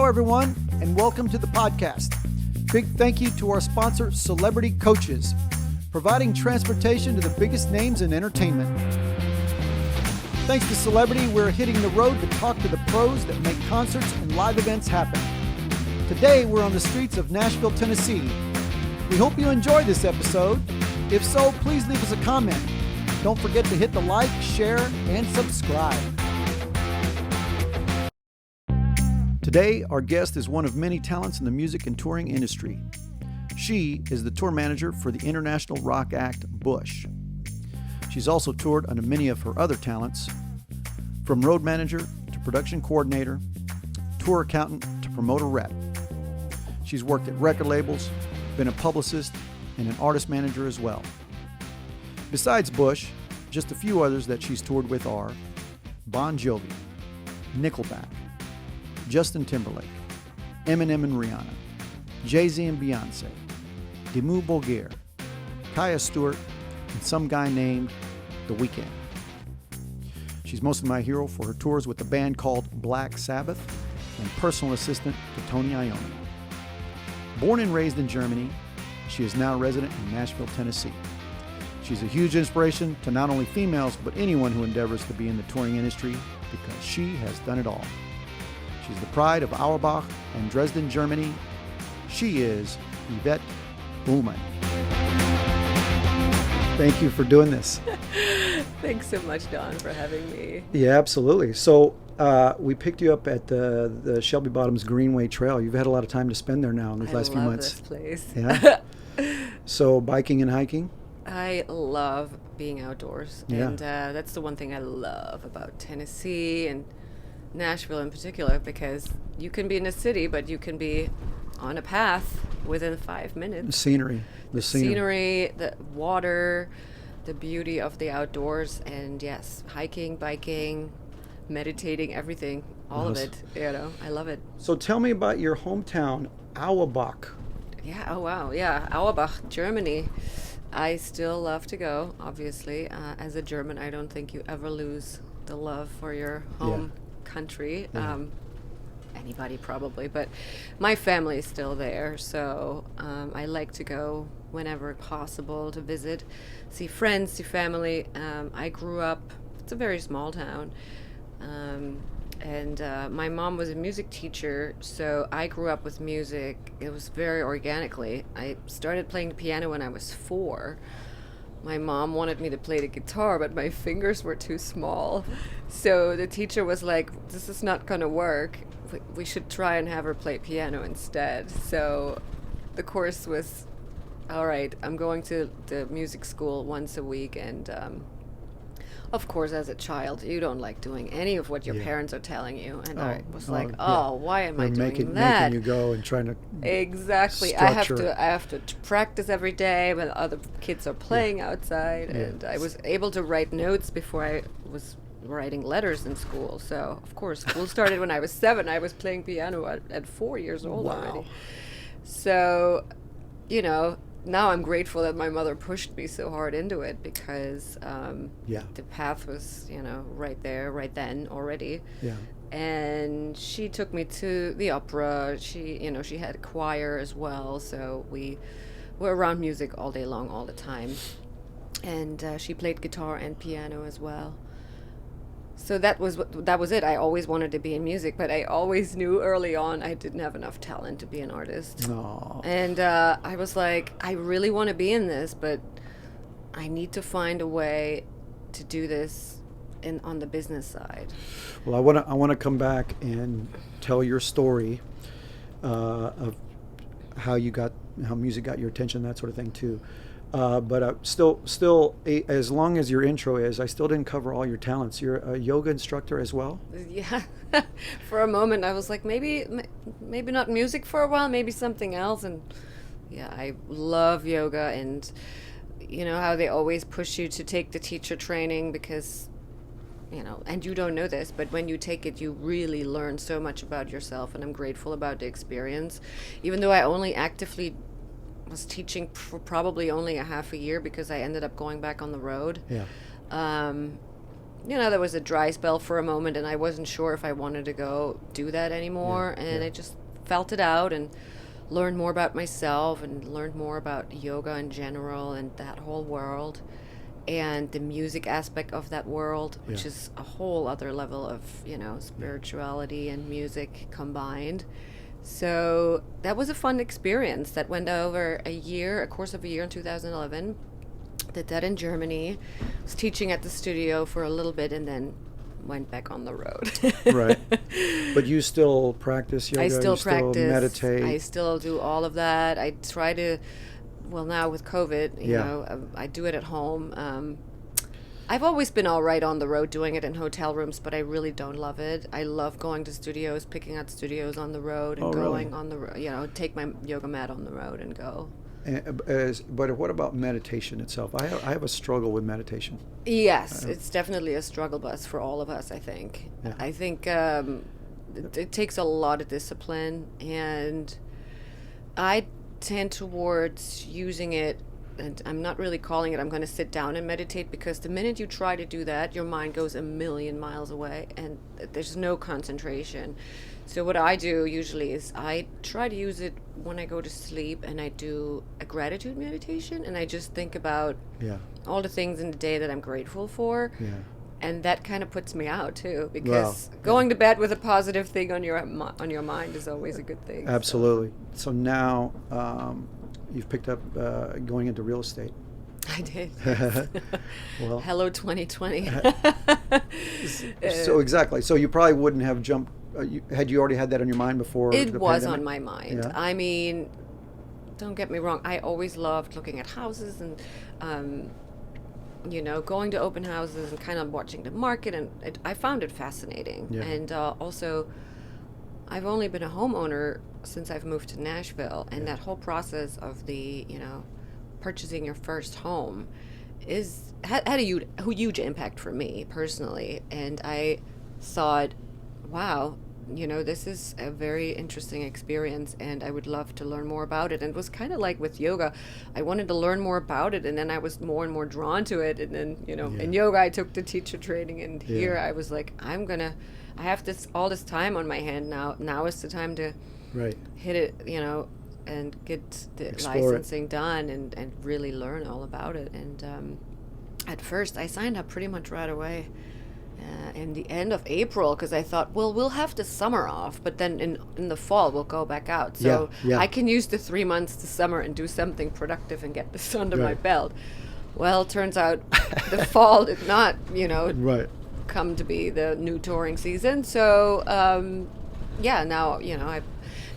everyone, and welcome to the podcast. Big thank you to our sponsor, Celebrity Coaches, providing transportation to the biggest names in entertainment. Thanks to Celebrity, we're hitting the road to talk to the pros that make concerts and live events happen. Today, we're on the streets of Nashville, Tennessee. We hope you enjoy this episode. If so, please leave us a comment. Don't forget to hit the like, share, and subscribe. Today, our guest is one of many talents in the music and touring industry. She is the tour manager for the international rock act Bush. She's also toured under many of her other talents, from road manager to production coordinator, tour accountant to promoter rep. She's worked at record labels, been a publicist, and an artist manager as well. Besides Bush, just a few others that she's toured with are Bon Jovi, Nickelback, Justin Timberlake, Eminem and Rihanna, Jay-Z and Beyonce, Dimmu Borgir, Kaya Stewart, and some guy named The Weeknd. She's mostly my hero for her tours with a band called Black Sabbath and personal assistant to Tony Iommi. Born and raised in Germany, she is now resident in Nashville, Tennessee. She's a huge inspiration to not only females, but anyone who endeavors to be in the touring industry because she has done it all. She's the pride of Auerbach and Dresden, Germany. She is YVETTE UHLMANN. Thank you for doing this. Thanks so much, Don, for having me. Yeah, absolutely. So we picked you up at the Shelby Bottoms Greenway Trail. You've had a lot of time to spend there now in these last few months. I love this place. Yeah. So biking and hiking? I love being outdoors. Yeah. And that's the one thing I love about Tennessee and Nashville in particular, because you can be in a city, but you can be on a path within 5 minutes. The scenery, the water, the beauty of the outdoors, and yes, hiking, biking, meditating, everything, all of it, I love it. So tell me about your hometown, Auerbach. Yeah, oh wow, yeah, Auerbach, Germany. I still love to go, obviously. As a German, I don't think you ever lose the love for your home country. Yeah. Anybody probably, but my family is still there, so I like to go whenever possible to visit, see friends, see family. I grew up, it's a very small town, and my mom was a music teacher, so I grew up with music. It was very organically. I started playing the piano when I was 4. My mom wanted me to play the guitar, but my fingers were too small. So the teacher was like, this is not going to work. We should try and have her play piano instead. So the course was, all right, I'm going to the music school once a week. And of course, as a child, you don't like doing any of what your parents are telling you. And I was like, why am I doing that? Making you go and trying to Exactly. I have to practice every day when other kids are playing outside. Yeah. And I was able to write notes before I was writing letters in school. So, of course, school started when I was 7. I was playing piano at 4 years old already. So, now I'm grateful that my mother pushed me so hard into it, because the path was, right there, right then already. Yeah. And she took me to the opera. She had a choir as well, so we were around music all day long, all the time. And she played guitar and piano as well. So that was it. I always wanted to be in music, but I always knew early on I didn't have enough talent to be an artist. No. And I was like, I really want to be in this, but I need to find a way to do this on the business side. Well, I want to come back and tell your story of how music got your attention, that sort of thing too. But still, as long as your intro is, I still didn't cover all your talents. You're a yoga instructor as well? Yeah. For a moment, I was like, maybe not music for a while, maybe something else. And yeah, I love yoga, and how they always push you to take the teacher training because, and you don't know this, but when you take it, you really learn so much about yourself, and I'm grateful about the experience. Even though I only actively was teaching for probably only a half a year because I ended up going back on the road. Yeah. there was a dry spell for a moment, and I wasn't sure if I wanted to go do that anymore. And I just felt it out and learned more about myself and learned more about yoga in general and that whole world and the music aspect of that world, which is a whole other level of, spirituality and music combined. So that was a fun experience that went over a course of a year in 2011. Did that in Germany, was teaching at the studio for a little bit, and then went back on the road. Right. But you still practice yoga? I still practice. Still meditate? I still do all of that. I try to, now with COVID, I do it at home. I've always been all right on the road doing it in hotel rooms, but I really don't love it. I love going to studios, picking out studios on the road, and going on the road, take my yoga mat on the road and go. But what about meditation itself? I have a struggle with meditation. Yes, it's definitely a struggle bus for all of us, I think. Yeah. I think it takes a lot of discipline, and I tend towards using it, and I'm not really calling it I'm going to sit down and meditate, because the minute you try to do that, your mind goes a million miles away, and there's no concentration. So what I do usually is I try to use it when I go to sleep, and I do a gratitude meditation, and I just think about all the things in the day that I'm grateful for. Yeah. And that kind of puts me out too, because going to bed with a positive thing on your mind is always a good thing. Absolutely. So now you've picked up going into real estate. I did. Yes. Well, hello 2020. So exactly. So you probably wouldn't have jumped. Had you already had that on your mind before? It was pandemic? on my mind. Yeah. I mean, don't get me wrong. I always loved looking at houses and, going to open houses and kind of watching the market. And I found it fascinating. Yeah. And also, I've only been a homeowner since I've moved to Nashville. And that whole process of the, purchasing your first home had a huge impact for me personally. And I thought, wow, this is a very interesting experience, and I would love to learn more about it. And it was kind of like with yoga. I wanted to learn more about it, and then I was more and more drawn to it. And then, in yoga, I took the teacher training, and here I was like, I have all this time on my hand now. Now is the time to hit it, and get the licensing done and really learn all about it. And at first, I signed up pretty much right away. In the end of April, because I thought, well, we'll have the summer off, but then in the fall we'll go back out. So I can use the 3 months to summer and do something productive and get this under my belt. Well, it turns out the fall did not, come to be the new touring season. So, now, I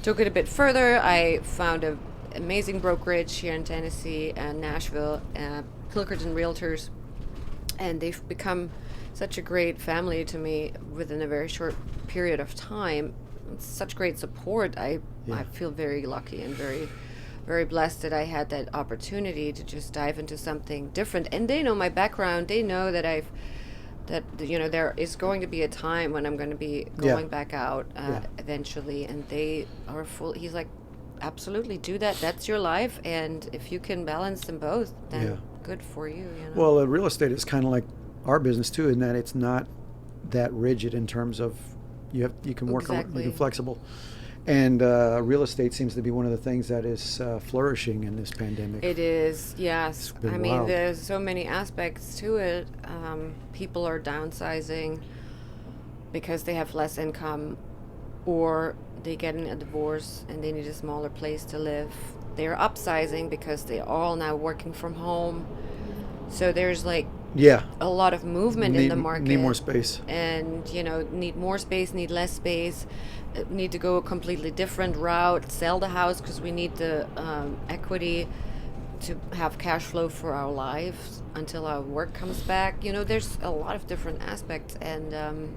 took it a bit further. I found an amazing brokerage here in Tennessee and Nashville, Pilkerton Realtors, and they've become such a great family to me within a very short period of time. It's such great support. I feel very lucky and very, very blessed that I had that opportunity to just dive into something different. And they know my background. They know that there is going to be a time when I'm going to be going back out eventually. And they are full. He's like, absolutely, do that. That's your life. And if you can balance them both, then good for you. Well, real estate is kind of like our business too, in that it's not that rigid in terms of you can work on, you can flexible, and real estate seems to be one of the things that is flourishing in this pandemic. It is, yes. I mean, wild. There's so many aspects to it. People are downsizing because they have less income, or they get in a divorce and they need a smaller place to live. They're upsizing because they're all now working from home. So there's a lot of movement in the market. Need more space. And, need more space, need less space, need to go a completely different route, sell the house because we need the equity to have cash flow for our lives until our work comes back. There's a lot of different aspects, and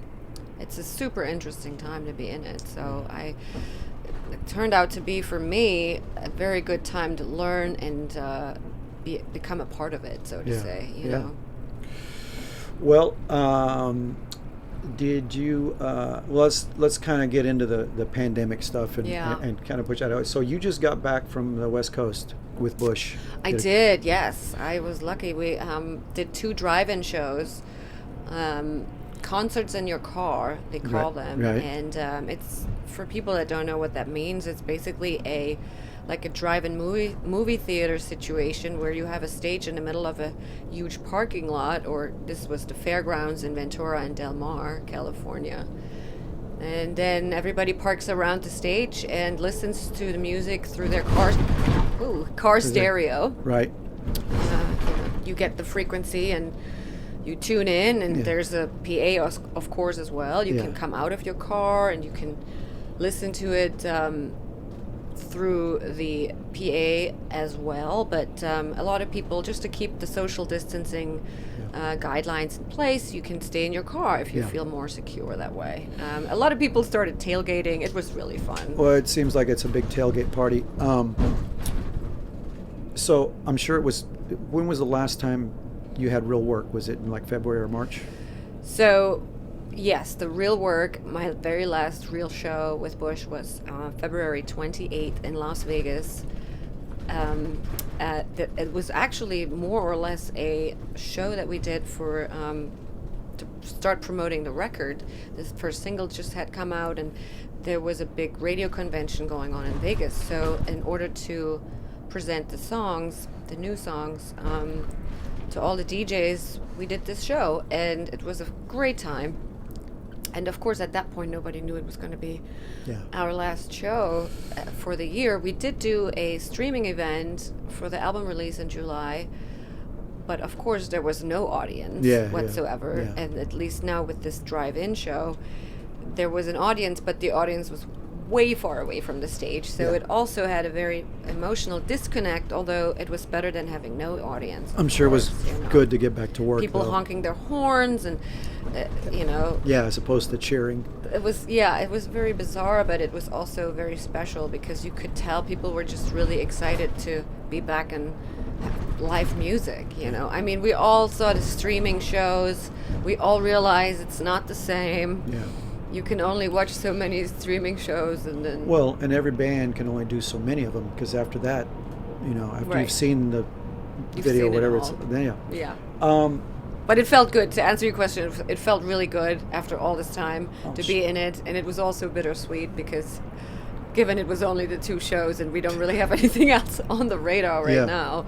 it's a super interesting time to be in it. So it turned out to be, for me, a very good time to learn and become a part of it, so to say, you know. Well, did you, let's kind of get into the pandemic stuff and kind of push that out. So you just got back from the West Coast with Bush. I did, yes. I was lucky. We did 2 drive-in shows concerts in your car, they call them. Right. And it's, for people that don't know what that means, it's basically a drive-in movie theater situation where you have a stage in the middle of a huge parking lot, or this was the fairgrounds in Ventura and Del Mar, California. And then everybody parks around the stage and listens to the music through their car stereo. Right. You get the frequency and you tune in, and there's a PA, of course, as well. You can come out of your car and you can listen to it through the PA as well. But a lot of people, just to keep the social distancing guidelines in place, you can stay in your car if you feel more secure that way. A lot of people started tailgating. It was really fun. Well, it seems like it's a big tailgate party. So I'm sure it was, when was the last time you had real work? Was it in like February or March? So, yes, the real work, my very last real show with Bush was February 28th in Las Vegas. It was actually more or less a show that we did for to start promoting the record. This first single just had come out, and there was a big radio convention going on in Vegas. So in order to present the songs, the new songs, to all the DJs, we did this show, and it was a great time. And of course, at that point, nobody knew it was going to be our last show for the year. We did do a streaming event for the album release in July, but of course, there was no audience whatsoever. Yeah. And at least now with this drive-in show, there was an audience, but the audience was way far away from the stage. So it also had a very emotional disconnect, although it was better than having no audience. I'm sure course, it was good to get back to work. People honking their horns and, Yeah, as opposed to cheering. It was very bizarre, but it was also very special because you could tell people were just really excited to be back in live music, I mean, we all saw the streaming shows. We all realize it's not the same. Yeah. You can only watch so many streaming shows, and then... Well, and every band can only do so many of them, because after that, after you've seen the video, whatever it's... Yeah. But it felt good. To answer your question, it felt really good after all this time to be in it, and it was also bittersweet because given it was only the two shows and we don't really have anything else on the radar right now,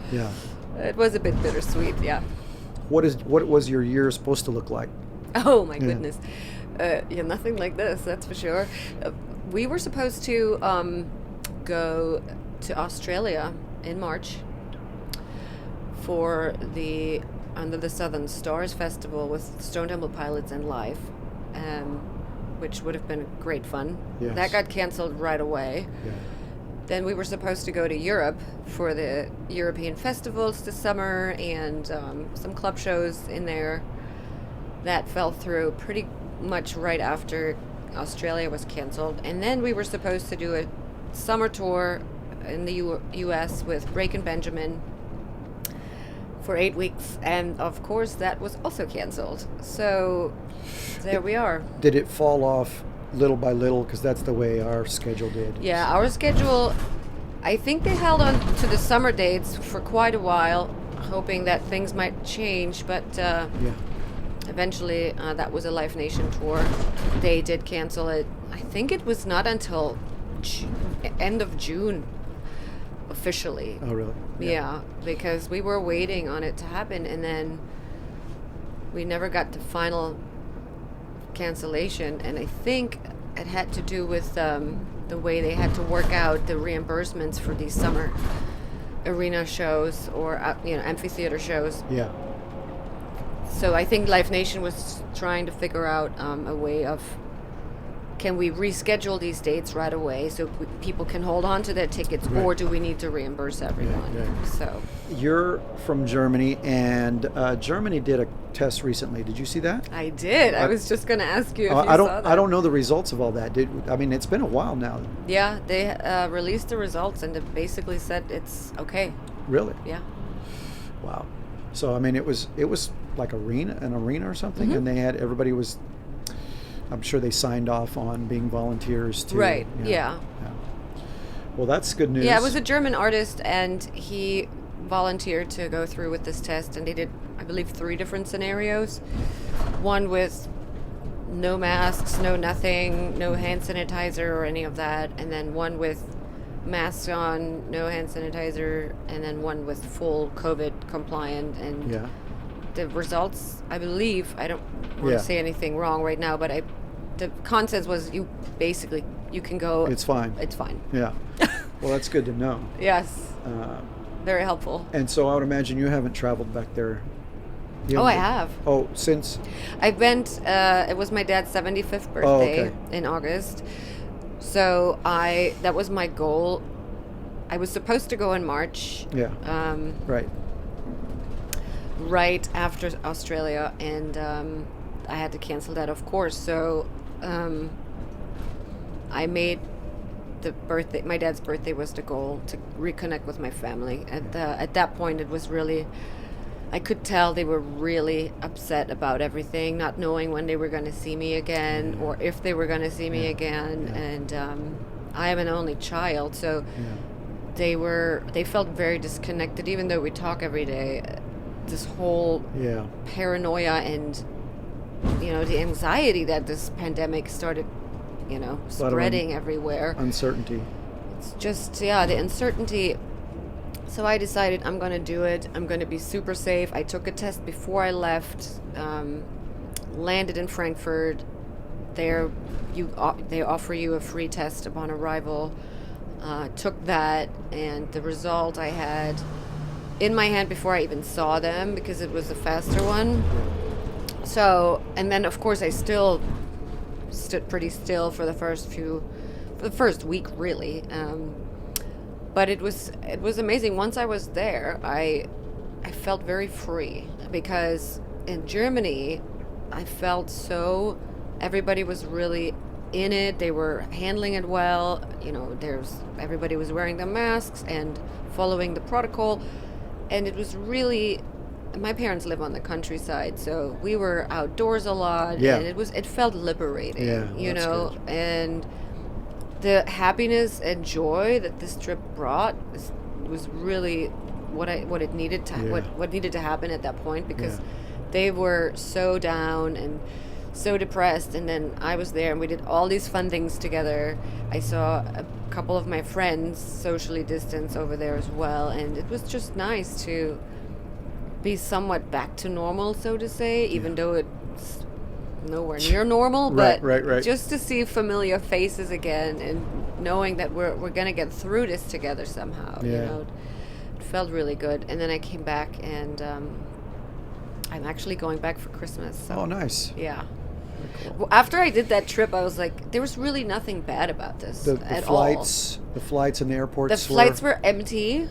it was a bit bittersweet, What was your year supposed to look like? Oh, my goodness. Nothing like this, that's for sure. We were supposed to go to Australia in March for the Under the Southern Stars Festival with Stone Temple Pilots and Live, which would have been great fun. Yes. That got canceled right away. Yeah. Then we were supposed to go to Europe for the European festivals this summer and some club shows in there. That fell through pretty much right after Australia was canceled. And then we were supposed to do a summer tour in the U.S. with Breakin' Benjamin for 8 weeks. And of course, that was also canceled. So there we are. Did it fall off little by little? Because that's the way our schedule did. Yeah, our schedule, I think they held on to the summer dates for quite a while, hoping that things might change. But eventually, that was a Live Nation tour. They did cancel it. I think it was not until end of June, officially. Oh, really? Yeah, because we were waiting on it to happen, and then we never got the final cancellation. And I think it had to do with the way they had to work out the reimbursements for these summer arena shows or amphitheater shows. Yeah. So I think Live Nation was trying to figure out a way of, can we reschedule these dates right away so people can hold on to their tickets, or do we need to reimburse everyone? Right. So you're from Germany, and Germany did a test recently. Did you see that? I did. I was just going to ask you if you saw that. I don't know the results of all that. It's been a while now. Yeah, they released the results, and it basically said it's okay. Really? Yeah. Wow. So it was like an arena or something, Mm-hmm. and they had everybody was. I'm sure they signed off on being volunteers too. Right. Yeah. Well, that's good news. Yeah, it was a German artist, and he volunteered to go through with this test, and they did I believe, 3 different scenarios. One with no masks, no nothing, no hand sanitizer or any of that, and then one with masks on, no hand sanitizer, and then one with full COVID compliant. And Yeah. the results, I believe, I don't want Yeah. to say anything wrong right now, but the consensus was you can go. It's fine. It's fine. Yeah. Well, that's good to know. Yes. Very helpful. And so I would imagine you haven't traveled back there. You Oh, I haven't- have. Oh, since? I went, it was my dad's 75th birthday Oh, okay. in August. So that was my goal. I was supposed to go in March. Yeah. Right. Right after Australia, and I had to cancel that, of course. So I made my dad's birthday was the goal, to reconnect with my family. At that point, it was really, I could tell they were really upset about everything, not knowing when they were going to see me again, or if they were going to see me again. And I am an only child, so they felt very disconnected, even though we talk every day. This whole paranoia and the anxiety that this pandemic started spreading everywhere. Uncertainty. It's just the uncertainty. So I decided I'm going to do it. I'm going to be super safe. I took a test before I left, landed in Frankfurt. There they offer you a free test upon arrival. Took that, and the result I had in my hand before I even saw them, because it was a faster one. So, and then of course I still stood pretty still for the first week, really. But it was amazing. Once I was there, I felt very free, because in Germany I felt everybody was really in it. They were handling it well. Everybody was wearing their masks and following the protocol. And it was really, my parents live on the countryside, so we were outdoors a lot, and it felt liberating, good. And the happiness and joy that this trip brought was really what it needed to what needed to happen at that point, because they were so down and so depressed, and then I was there and we did all these fun things together. I saw a couple of my friends socially distanced over there as well, and it was just nice to be somewhat back to normal, so to say, even though it's nowhere near normal. But right. just to see familiar faces again, and knowing that we're gonna get through this together somehow. It felt really good. And then I came back, and I'm actually going back for Christmas. So. Oh, nice. Yeah. Cool. Well, after I did that trip, I was like, there was really nothing bad about this at all. The flights and the airports. The flights were empty.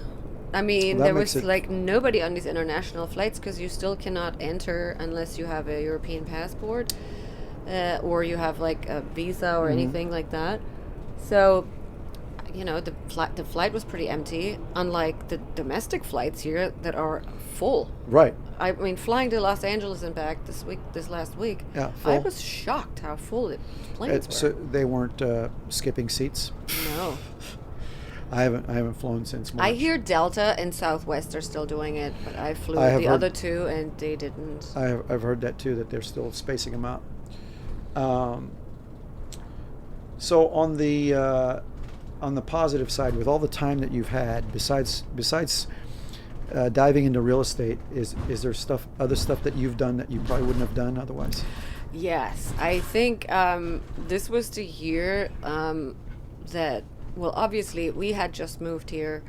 I mean, Well, there was nobody on these international flights, because you still cannot enter unless you have a European passport, or you have like a visa or anything like that. So, the flight was pretty empty, unlike the domestic flights here that are full. Right. I mean, flying to Los Angeles and back this last week, full. I was shocked how full the planes were. So they weren't skipping seats. No. I haven't flown since March. I hear Delta and Southwest are still doing it, but I flew the other two and they didn't. I've heard that too, that they're still spacing them out. So on the positive side, with all the time that you've had, besides diving into real estate, is there other stuff that you've done that you probably wouldn't have done otherwise? Yes, I think this was the year that, well, obviously we had just moved here,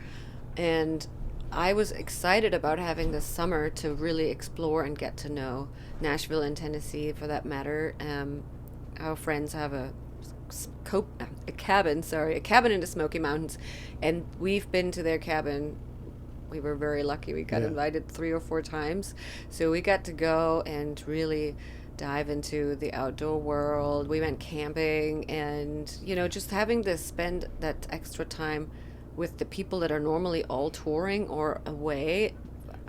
and I was excited about having this summer to really explore and get to know Nashville and Tennessee, for that matter. Our friends have a cabin in the Smoky Mountains, and we've been to their cabin. We were very lucky. We got invited 3 or 4 times, so we got to go and really dive into the outdoor world. We went camping, and just having to spend that extra time with the people that are normally all touring or away,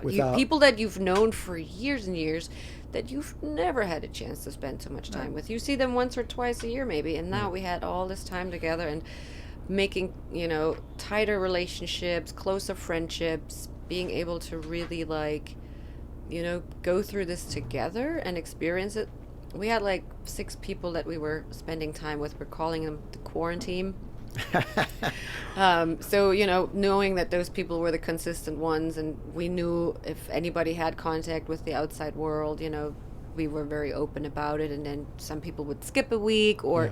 people that you've known for years and years, that you've never had a chance to spend so much time with. You see them once or twice a year maybe, and now we had all this time together and making tighter relationships, closer friendships, being able to really go through this together and experience it. We had like 6 people that we were spending time with. We're calling them the quarantine. So, knowing that those people were the consistent ones, and we knew if anybody had contact with the outside world, we were very open about it. And then some people would skip a week or,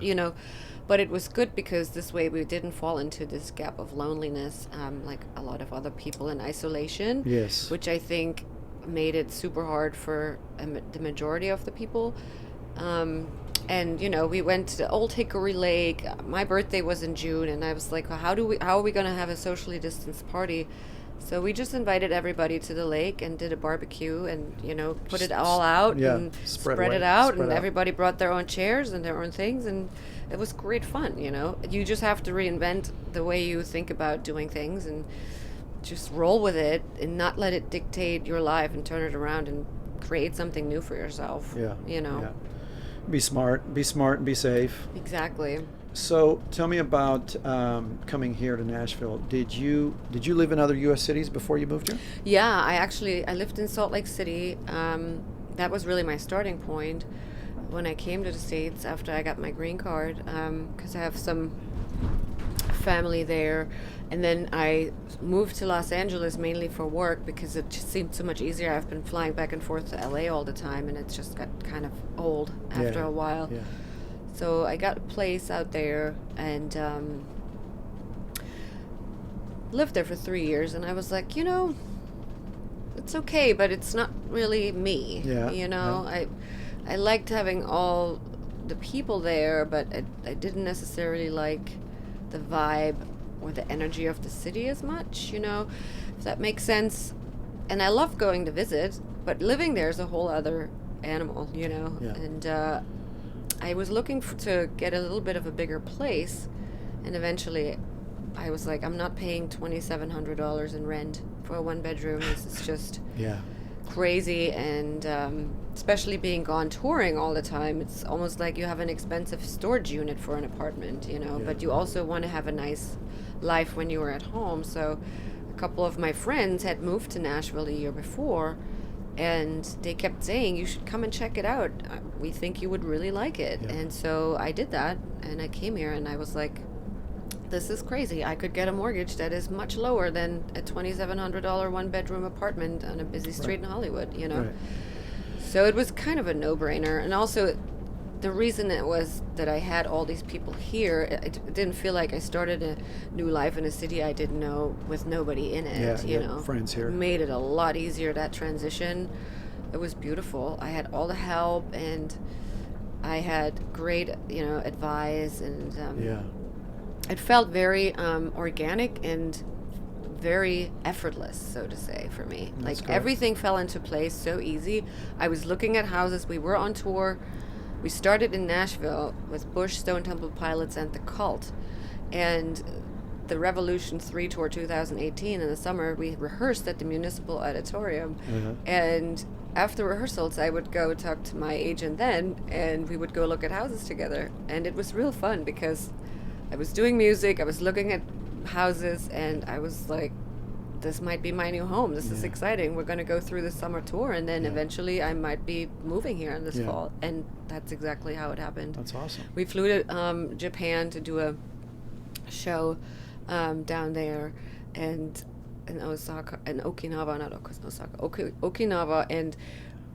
but it was good because this way we didn't fall into this gap of loneliness, like a lot of other people in isolation. Yes. Which I think made it super hard for the majority of the people. And we went to Old Hickory Lake. My birthday was in June, and I was like, well, how are we going to have a socially distanced party? So we just invited everybody to the lake and did a barbecue and, put it all out and spread it out. And everybody brought their own chairs and their own things. And it was great fun, You just have to reinvent the way you think about doing things and just roll with it and not let it dictate your life and turn it around and create something new for yourself. Yeah. Yeah. Be smart and be safe. Exactly. So tell me about coming here to Nashville. Did you live in other U.S. cities before you moved here? Yeah, I lived in Salt Lake City. That was really my starting point when I came to the States after I got my green card, because I have some family there. And then I moved to Los Angeles mainly for work because it just seemed so much easier. I've been flying back and forth to LA all the time, and it just got kind of old after a while. Yeah. So I got a place out there and lived there for 3 years, and I was like, it's okay, but it's not really me. Yeah. I liked having all the people there, but I didn't necessarily like the vibe or the energy of the city as much, if that makes sense. And I love going to visit, but living there is a whole other animal, Yeah. And I was looking to get a little bit of a bigger place, and eventually I was like, I'm not paying $2,700 in rent for a 1-bedroom. This is just crazy, and especially being gone touring all the time, it's almost like you have an expensive storage unit for an apartment, but you also want to have a nice life when you were at home. So a couple of my friends had moved to Nashville the year before, and they kept saying, you should come and check it out. We think you would really like it. Yeah. And so I did that, and I came here, and I was like, this is crazy. I could get a mortgage that is much lower than a $2,700 1-bedroom apartment on a busy street in Hollywood, Right. So it was kind of a no-brainer. And also, the reason it was that I had all these people here, it didn't feel like I started a new life in a city I didn't know with nobody in it. Friends here. It made it a lot easier, that transition. It was beautiful. I had all the help, and I had great, advice, and it felt very organic and very effortless, so to say, for me. That's like good. Everything fell into place so easy. I was looking at houses. We were on tour. We started in Nashville with Bush, Stone Temple Pilots, and The Cult. And the Revolution 3 tour 2018 in the summer, we rehearsed at the Municipal Auditorium. And after rehearsals, I would go talk to my agent then, and we would go look at houses together. And it was real fun because I was doing music, I was looking at houses, and I was like, this might be my new home. This is exciting. We're going to go through the summer tour, and then eventually I might be moving here in this fall. And that's exactly how it happened. That's awesome. We flew to Japan to do a show down there, and in Osaka, in Okinawa, not Osaka, Okinawa, and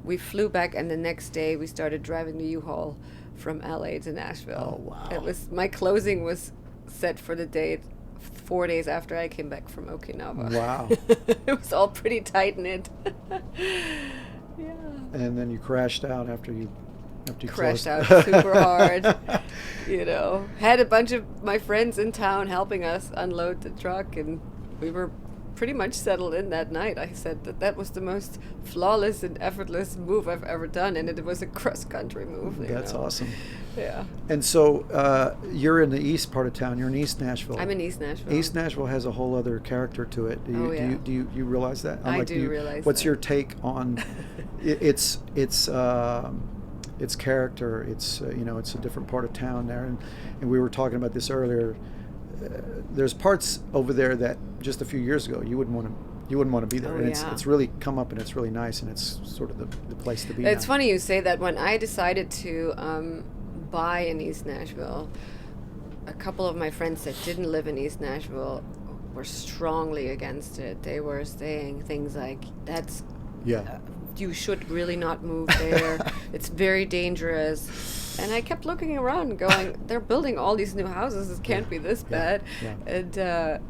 we flew back, and the next day we started driving the U-Haul from LA to Nashville. Oh, wow. It was, my closing was set for the date 4 days after I came back from Okinawa. Wow. It was all pretty tight-knit. Yeah. And then you crashed out after you Crashed closed. out super hard. Had a bunch of my friends in town helping us unload the truck, and we were pretty much settled in that night. I said that was the most flawless and effortless move I've ever done, and it was a cross-country move. That's awesome. Yeah. And so you're in the east part of town. You're in East Nashville. I'm in East Nashville. East Nashville has a whole other character to it. Do you realize that? I do realize What's that. your take on its character? It's it's a different part of town there, and we were talking about this earlier. There's parts over there that just a few years ago you wouldn't want to you wouldn't want to be there. Oh, And yeah. it's really come up, and it's really nice, and it's sort of the place to be. It's now. funny you say that. When I decided to buy in East Nashville, a couple of my friends that didn't live in East Nashville were strongly against it. They were saying things like, "That's you should really not move there. It's very dangerous." And I kept looking around, going, "They're building all these new houses. It can't be this bad." Yeah. And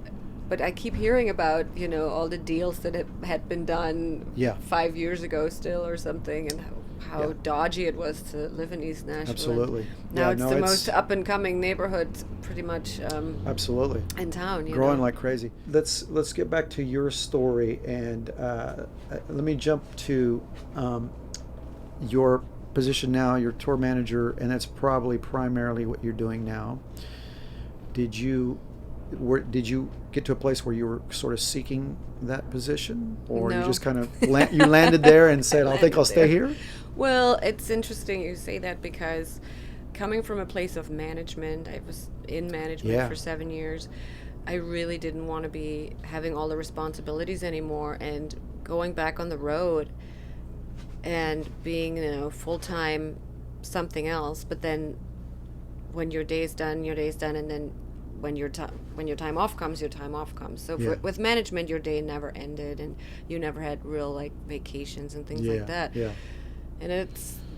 but I keep hearing about, all the deals that had been done 5 years ago still or something, and how dodgy it was to live in East Nashville. Absolutely. Now it's the most up-and-coming neighborhood pretty much absolutely in town. Growing like crazy. Let's get back to your story, and let me jump to your position now. You're tour manager, and that's probably primarily what you're doing now. Did you get to a place where you were sort of seeking that position, or No. you just kind of you landed there and said, "I think I'll stay here"? Well, it's interesting you say that, because coming from a place of management, I was in management for 7 years. I really didn't want to be having all the responsibilities anymore, and going back on the road and being, full-time something else. But then when your day's done, and then when your time off comes, your time off comes. So with management, your day never ended, and you never had real vacations and things like that. Yeah. And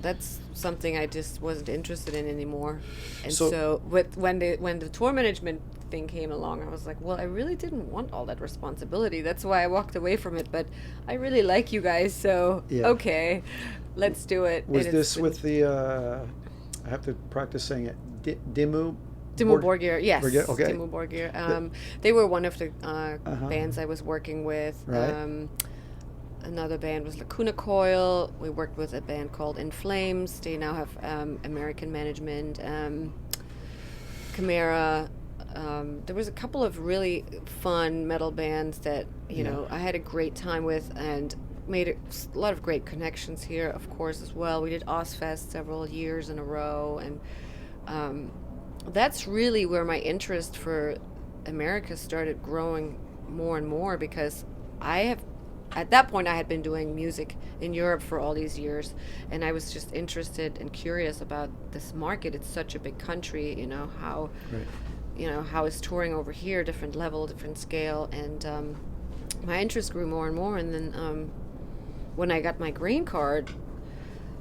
that's something I just wasn't interested in anymore. And so when the tour management thing came along, I was like, well, I really didn't want all that responsibility. That's why I walked away from it. But I really like you guys, so okay, let's do it. Was this with the? I have to practice saying it. Dimmu Borgir, yes. Okay. Dimmu Borgir. They were one of the bands I was working with. Right. Another band was Lacuna Coil. We worked with a band called In Flames. They now have American management. Chimera. There was a couple of really fun metal bands that I had a great time with, and made a lot of great connections here, of course, as well. We did Ozfest several years in a row, and that's really where my interest for America started growing more and more, because at that point I had been doing music in Europe for all these years, and I was just interested and curious about this market. It's such a big country, how how is touring over here, different level, different scale, and my interest grew more and more. And then when I got my green card,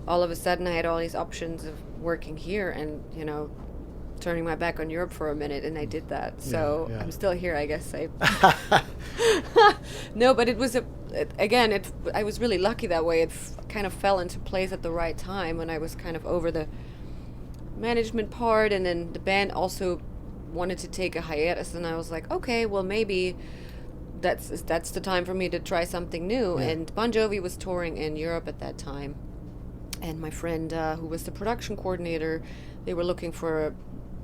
all of a sudden I had all these options of working here and turning my back on Europe for a minute, and I did that. So I'm still here, I guess. No, but it was I was really lucky that way. It kind of fell into place at the right time when I was kind of over the management part, and then the band also wanted to take a hiatus, and I was like, okay, well, maybe that's the time for me to try something new. And Bon Jovi was touring in Europe at that time, and my friend who was the production coordinator, they were looking for a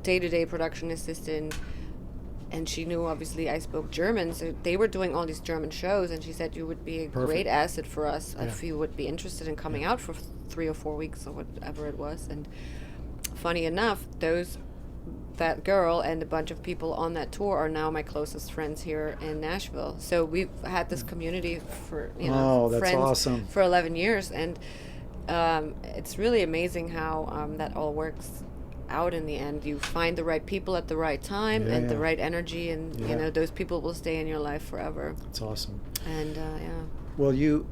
day-to-day production assistant, and she knew obviously I spoke German, so they were doing all these German shows, and she said, you would be a great asset for us if you would be interested in coming out for 3 or 4 weeks or whatever it was. And funny enough, that girl and a bunch of people on that tour are now my closest friends here in Nashville. So we've had this community for that's friends awesome. for 11 years, and it's really amazing how that all works out in the end. You find the right people at the right time and the right energy, and those people will stay in your life forever. That's awesome. And well, you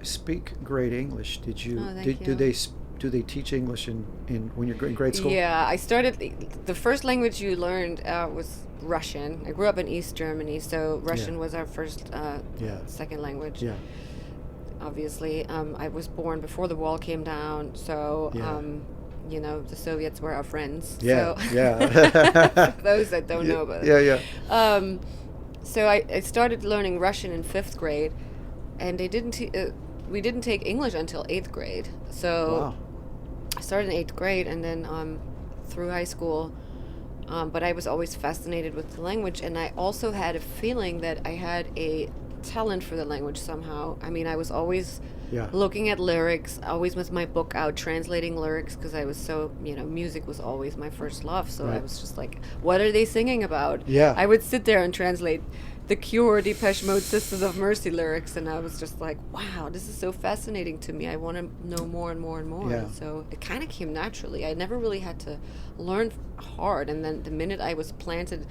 speak great English. Did you? Do they teach English in when you're in grade school? Yeah, I started. The first language you learned was Russian. I grew up in East Germany, so Russian was our first second language. Yeah. Obviously, I was born before the wall came down, so the Soviets were our friends. Yeah, so those that don't know about it. Yeah. So I started learning Russian in 5th grade, and we didn't take English until 8th grade. So I started in 8th grade, and then through high school. But I was always fascinated with the language, and I also had a feeling that I had a talent for the language somehow. I mean, I was always looking at lyrics, always with my book out, translating lyrics, because I was so, music was always my first love. So I was just like, what are they singing about? Yeah. I would sit there and translate the Cure, Depeche Mode, Sisters of Mercy lyrics, and I was just like, wow, this is so fascinating to me. I want to know more and more and more. Yeah. And so it kind of came naturally. I never really had to learn hard, and then the minute I was planted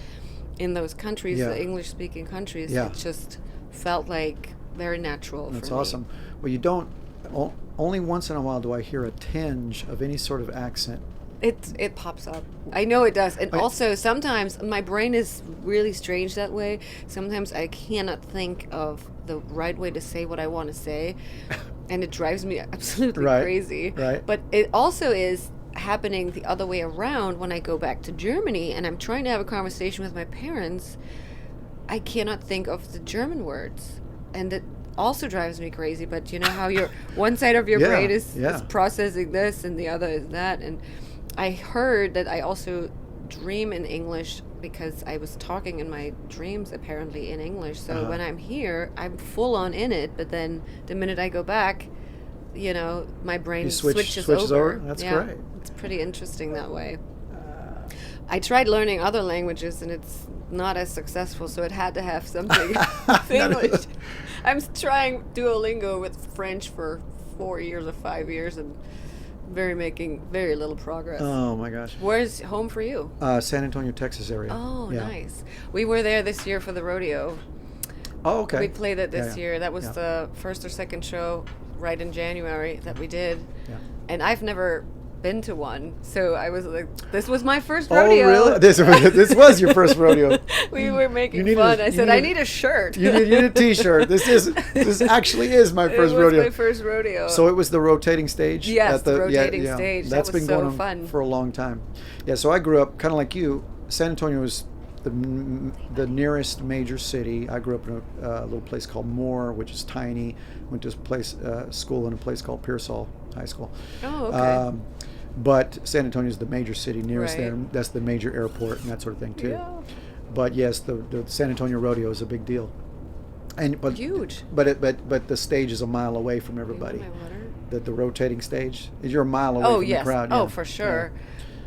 in those countries, Yeah. the English-speaking countries, Yeah. it just felt like very natural. That's for me. awesome. Well, you don't. Only once in a while do I hear a tinge of any sort of accent. It pops up. I know it does. And Wait. also sometimes my brain is really strange that way. Sometimes I cannot think of the right way to say what I want to say. And it drives me absolutely Right, crazy. right. But it also is happening the other way around when I go back to Germany and I'm trying to have a conversation with my parents. I cannot think of the German words. And it also drives me crazy. But you know how your one side of your Yeah, brain is yeah. processing this and the other is that. And I heard that I also dream in English because I was talking in my dreams apparently in English. So Uh-huh. when I'm here, I'm full on in it. But then the minute I go back, you know, my brain You switches switches over. over? That's Yeah, great. it's pretty interesting that way. I tried learning other languages and it's not as successful, so it had to have something with English. I'm trying Duolingo with French for 4 years or 5 years and making very little progress. Oh my gosh. Where's home for you? San Antonio, Texas area. Oh, Yeah. nice. We were there this year for the rodeo. Oh, okay. We played it this Yeah, year. That was yeah. the first or second show right in January that we did. Yeah. And I've never been to one, so I was like, this was my first Oh, rodeo. really? This was your first rodeo. We were making need fun. a- I you said, need I a- need a shirt. You need a T-shirt. This actually is my first it was rodeo. my first rodeo. So it was the rotating stage. Yes, at the rotating stage. That That's was been so going on fun. for a long time. Yeah. So I grew up kind of like you. San Antonio was the nearest major city. I grew up in a little place called Moore, which is tiny. Went to a place school in a place called Pearsall High School. Oh, okay. But San Antonio is the major city nearest Right. there. That's the major airport and that sort of thing too. Yeah. But yes, the San Antonio rodeo is a big deal. But Huge. but the stage is a mile away from everybody. My water. The rotating stage, you're a mile away Oh, from yes. the crowd. Oh, yeah. for sure.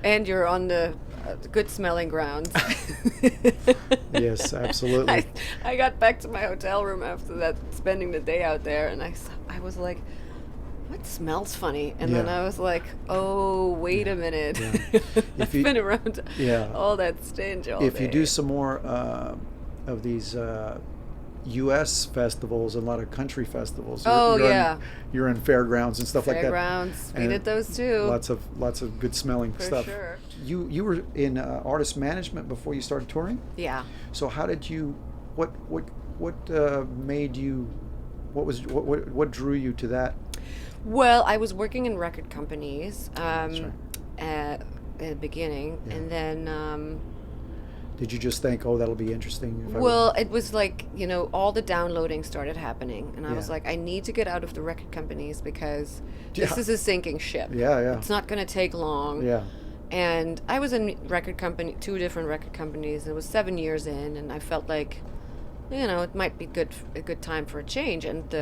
And you're on the good smelling grounds. Yeah. Yes, absolutely. I got back to my hotel room after that, spending the day out there, and I was like, what smells funny? And then Yeah. I was like, oh, wait a minute. Yeah. I've you- been around Yeah. all that stench all If day. you do some more of these U.S. festivals, a lot of country festivals. Oh, you're yeah. you're in fairgrounds and stuff like that. Fairgrounds, we And did those too. Lots of good smelling For stuff. sure. You were in artist management before you started touring. Yeah. So how did you? What made you? What drew you to that? Well, I was working in record companies That's right. at the beginning, Yeah. and then Did you just think, oh, that'll be interesting? If I well, it was like, you know, all the downloading started happening, and I was Yeah. like, I need to get out of the record companies because this Yeah. is a sinking ship. Yeah. It's not going to take long. Yeah. And I was in two different record companies, and it was 7 years in, and I felt like, you know, it might be a good time for a change. And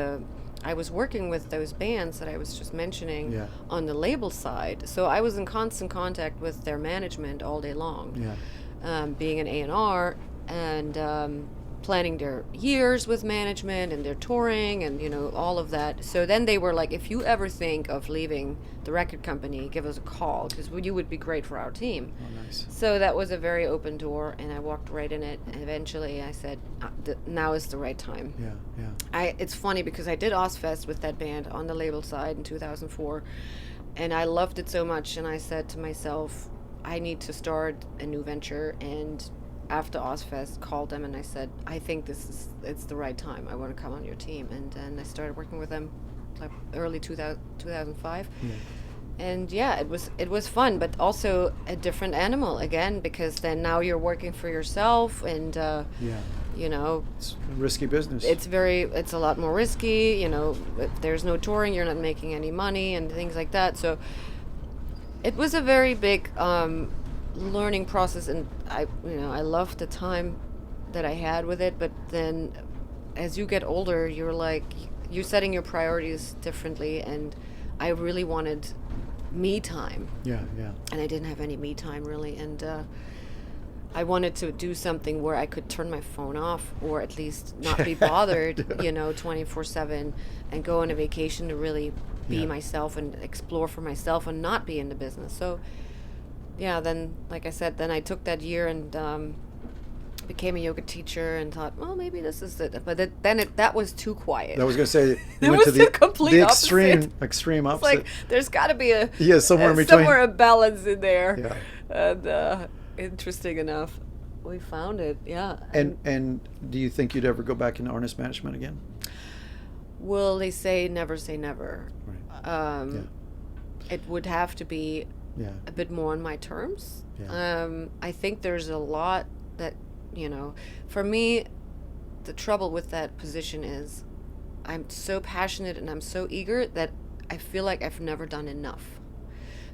I was working with those bands that I was just mentioning Yeah. on the label side, so I was in constant contact with their management all day long. Yeah. Being an A&R and planning their years with management and their touring and, you know, all of that. So then they were like, if you ever think of leaving the record company, give us a call because you would be great for our team. Oh, nice. So that was a very open door, and I walked right in it. And eventually I said, now is the right time. Yeah. It's funny because I did Ozfest with that band on the label side in 2004, and I loved it so much, and I said to myself, I need to start a new venture. And after Ozfest, called them and I said, I think it's the right time. I want to come on your team. And then I started working with them like early 2005. Yeah. And yeah, it was fun, but also a different animal again, because then now you're working for yourself, and Yeah. you know, It's a risky business. it's a lot more risky. You know, if there's no touring, you're not making any money and things like that. So it was a very big learning process, and I loved the time that I had with it. But then, as you get older, you're setting your priorities differently, and I really wanted me time, Yeah. and I didn't have any me time really. And I wanted to do something where I could turn my phone off, or at least not be bothered, 24/7, and go on a vacation to really be myself and explore for myself and not be in the business. So, yeah, then, like I said, then I took that year and became a yoga teacher and thought, well, maybe this is it. But that was too quiet. I was going to say, It you went was to the complete the opposite. extreme It's opposite. like, there's got to be a somewhere in between. somewhere a balance in there. Yeah. And interesting enough, we found it. Yeah. And do you think you'd ever go back into artist management again? Well, they say never. Right. It would have to be a bit more on my terms. Yeah. I think there's a lot that, for me, the trouble with that position is I'm so passionate and I'm so eager that I feel like I've never done enough.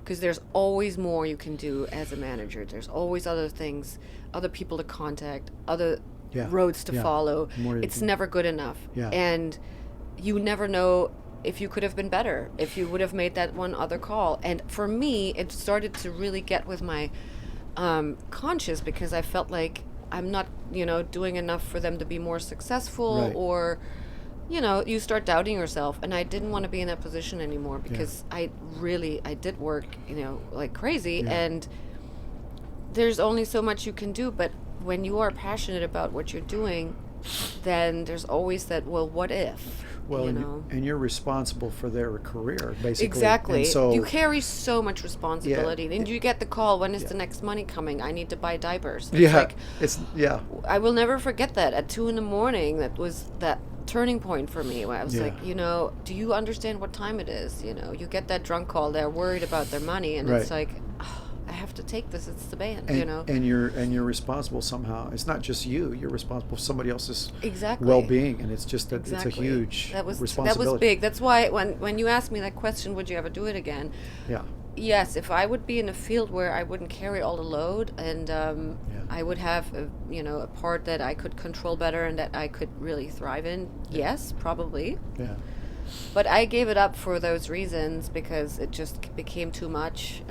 Because there's always more you can do as a manager. There's always other things, other people to contact, other roads to follow. It's never good enough. Yeah. And you never know if you could have been better, if you would have made that one other call. And for me, it started to really get with my conscience, because I felt like I'm not, doing enough for them to be more successful, Right. or, you start doubting yourself. And I didn't want to be in that position anymore, because I did work, like crazy. Yeah. And there's only so much you can do. But when you are passionate about what you're doing, then there's always that, well, what if? Well, and you're responsible for their career, basically. Exactly. And so you carry so much responsibility. And you get the call, when is the next money coming? I need to buy diapers. It's I will never forget that. At 2 a.m, that was that turning point for me, where I was like, do you understand what time it is? You get that drunk call, they're worried about their money, and it's like, I have to take this. It's the band, and you're responsible somehow. It's not just you. You're responsible for somebody else's exactly well-being, and it's just it's a huge responsibility. That was big. That's why when you asked me that question, would you ever do it again? Yeah. Yes, if I would be in a field where I wouldn't carry all the load, and I would have a part that I could control better and that I could really thrive in. Yes, probably. Yeah. But I gave it up for those reasons, because it just became too much.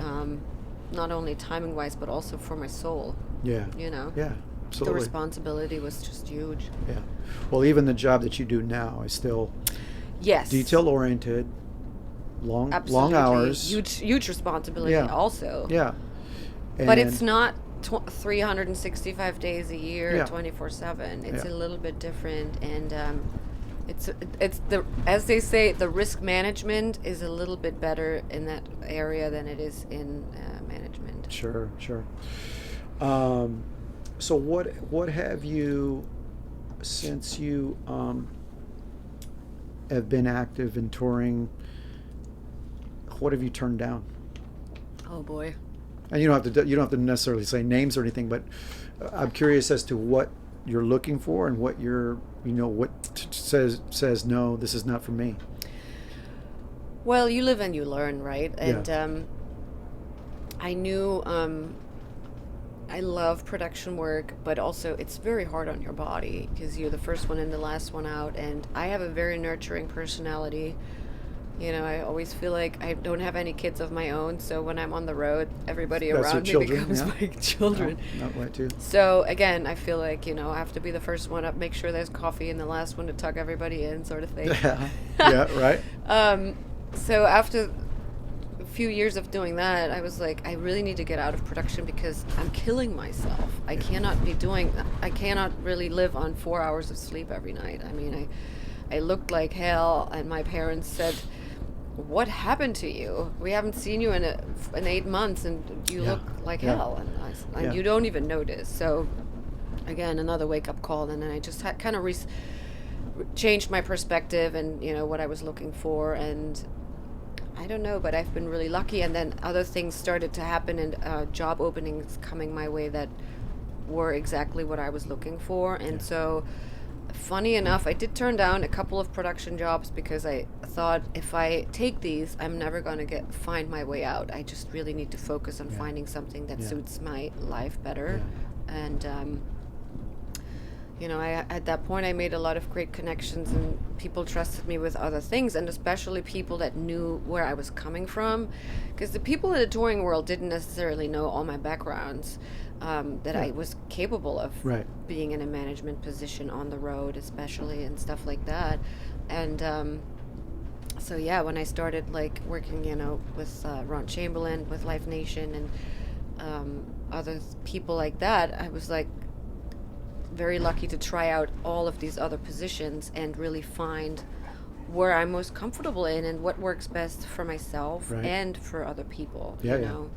Not only timing wise, but also for my soul. Yeah. Yeah, absolutely. the responsibility was just huge. Yeah. Well, even the job that you do now is still detail oriented, long hours, huge responsibility also. Yeah. But it's not 365 days a year, 24/7. It's a little bit different, and it's the, as they say, the risk management is a little bit better in that area than it is in management. Sure. So what have you, since you have been active in touring, what have you turned down? Oh boy. And you don't have to necessarily say names or anything, but I'm curious as to what you're looking for and what you're says no, this is not for me. Well, you live and you learn, right? And I knew I love production work, but also it's very hard on your body, because you're the first one in, the last one out, and I have a very nurturing personality. I always feel like I don't have any kids of my own, so when I'm on the road, everybody around me becomes my children. Not right too. So again, I feel like, I have to be the first one up, make sure there's coffee, and the last one to tuck everybody in, sort of thing. Yeah, right. So after a few years of doing that, I was like, I really need to get out of production, because I'm killing myself. I cannot really live on 4 hours of sleep every night. I mean, I looked like hell, and my parents said, what happened to you? We haven't seen you in 8 months, and you look like hell, and you don't even notice. So again, another wake-up call, and then I just had kind of changed my perspective and what I was looking for, and I don't know, but I've been really lucky. And then other things started to happen, and job openings coming my way that were exactly what I was looking for. And so funny enough, I did turn down a couple of production jobs, because I thought, if I take these, I'm never going to find my way out. I just really need to focus on finding something that suits my life better. And you know, at that point I made a lot of great connections, and people trusted me with other things, and especially people that knew where I was coming from, because the people in the touring world didn't necessarily know all my backgrounds, that I was capable of being in a management position on the road, especially, and stuff like that. And so yeah, when I started like working, you know, with Ron Chamberlain, with Live Nation, and other people like that, I was like very lucky to try out all of these other positions and really find where I'm most comfortable in and what works best for myself and for other people. You know,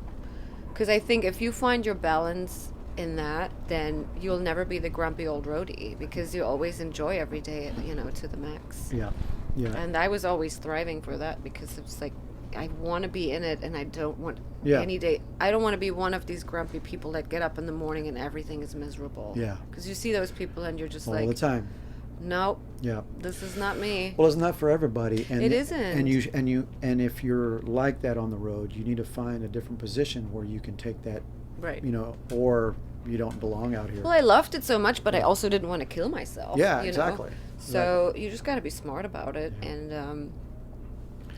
because I think if you find your balance in that, then you'll never be the grumpy old roadie, because you always enjoy every day, you know, to the max. And I was always thriving for that, because it's like I want to be in it, and I don't want any day. I don't want to be one of these grumpy people that get up in the morning and everything is miserable. Because you see those people and you're just all like, the time. Nope. This is not me. Well, it's not for everybody, and it isn't. And if you're like that on the road, you need to find a different position where you can take that. You know, or you don't belong out here. Well, I loved it so much, but I also didn't want to kill myself. Yeah, you exactly. know? So you just got to be smart about it, and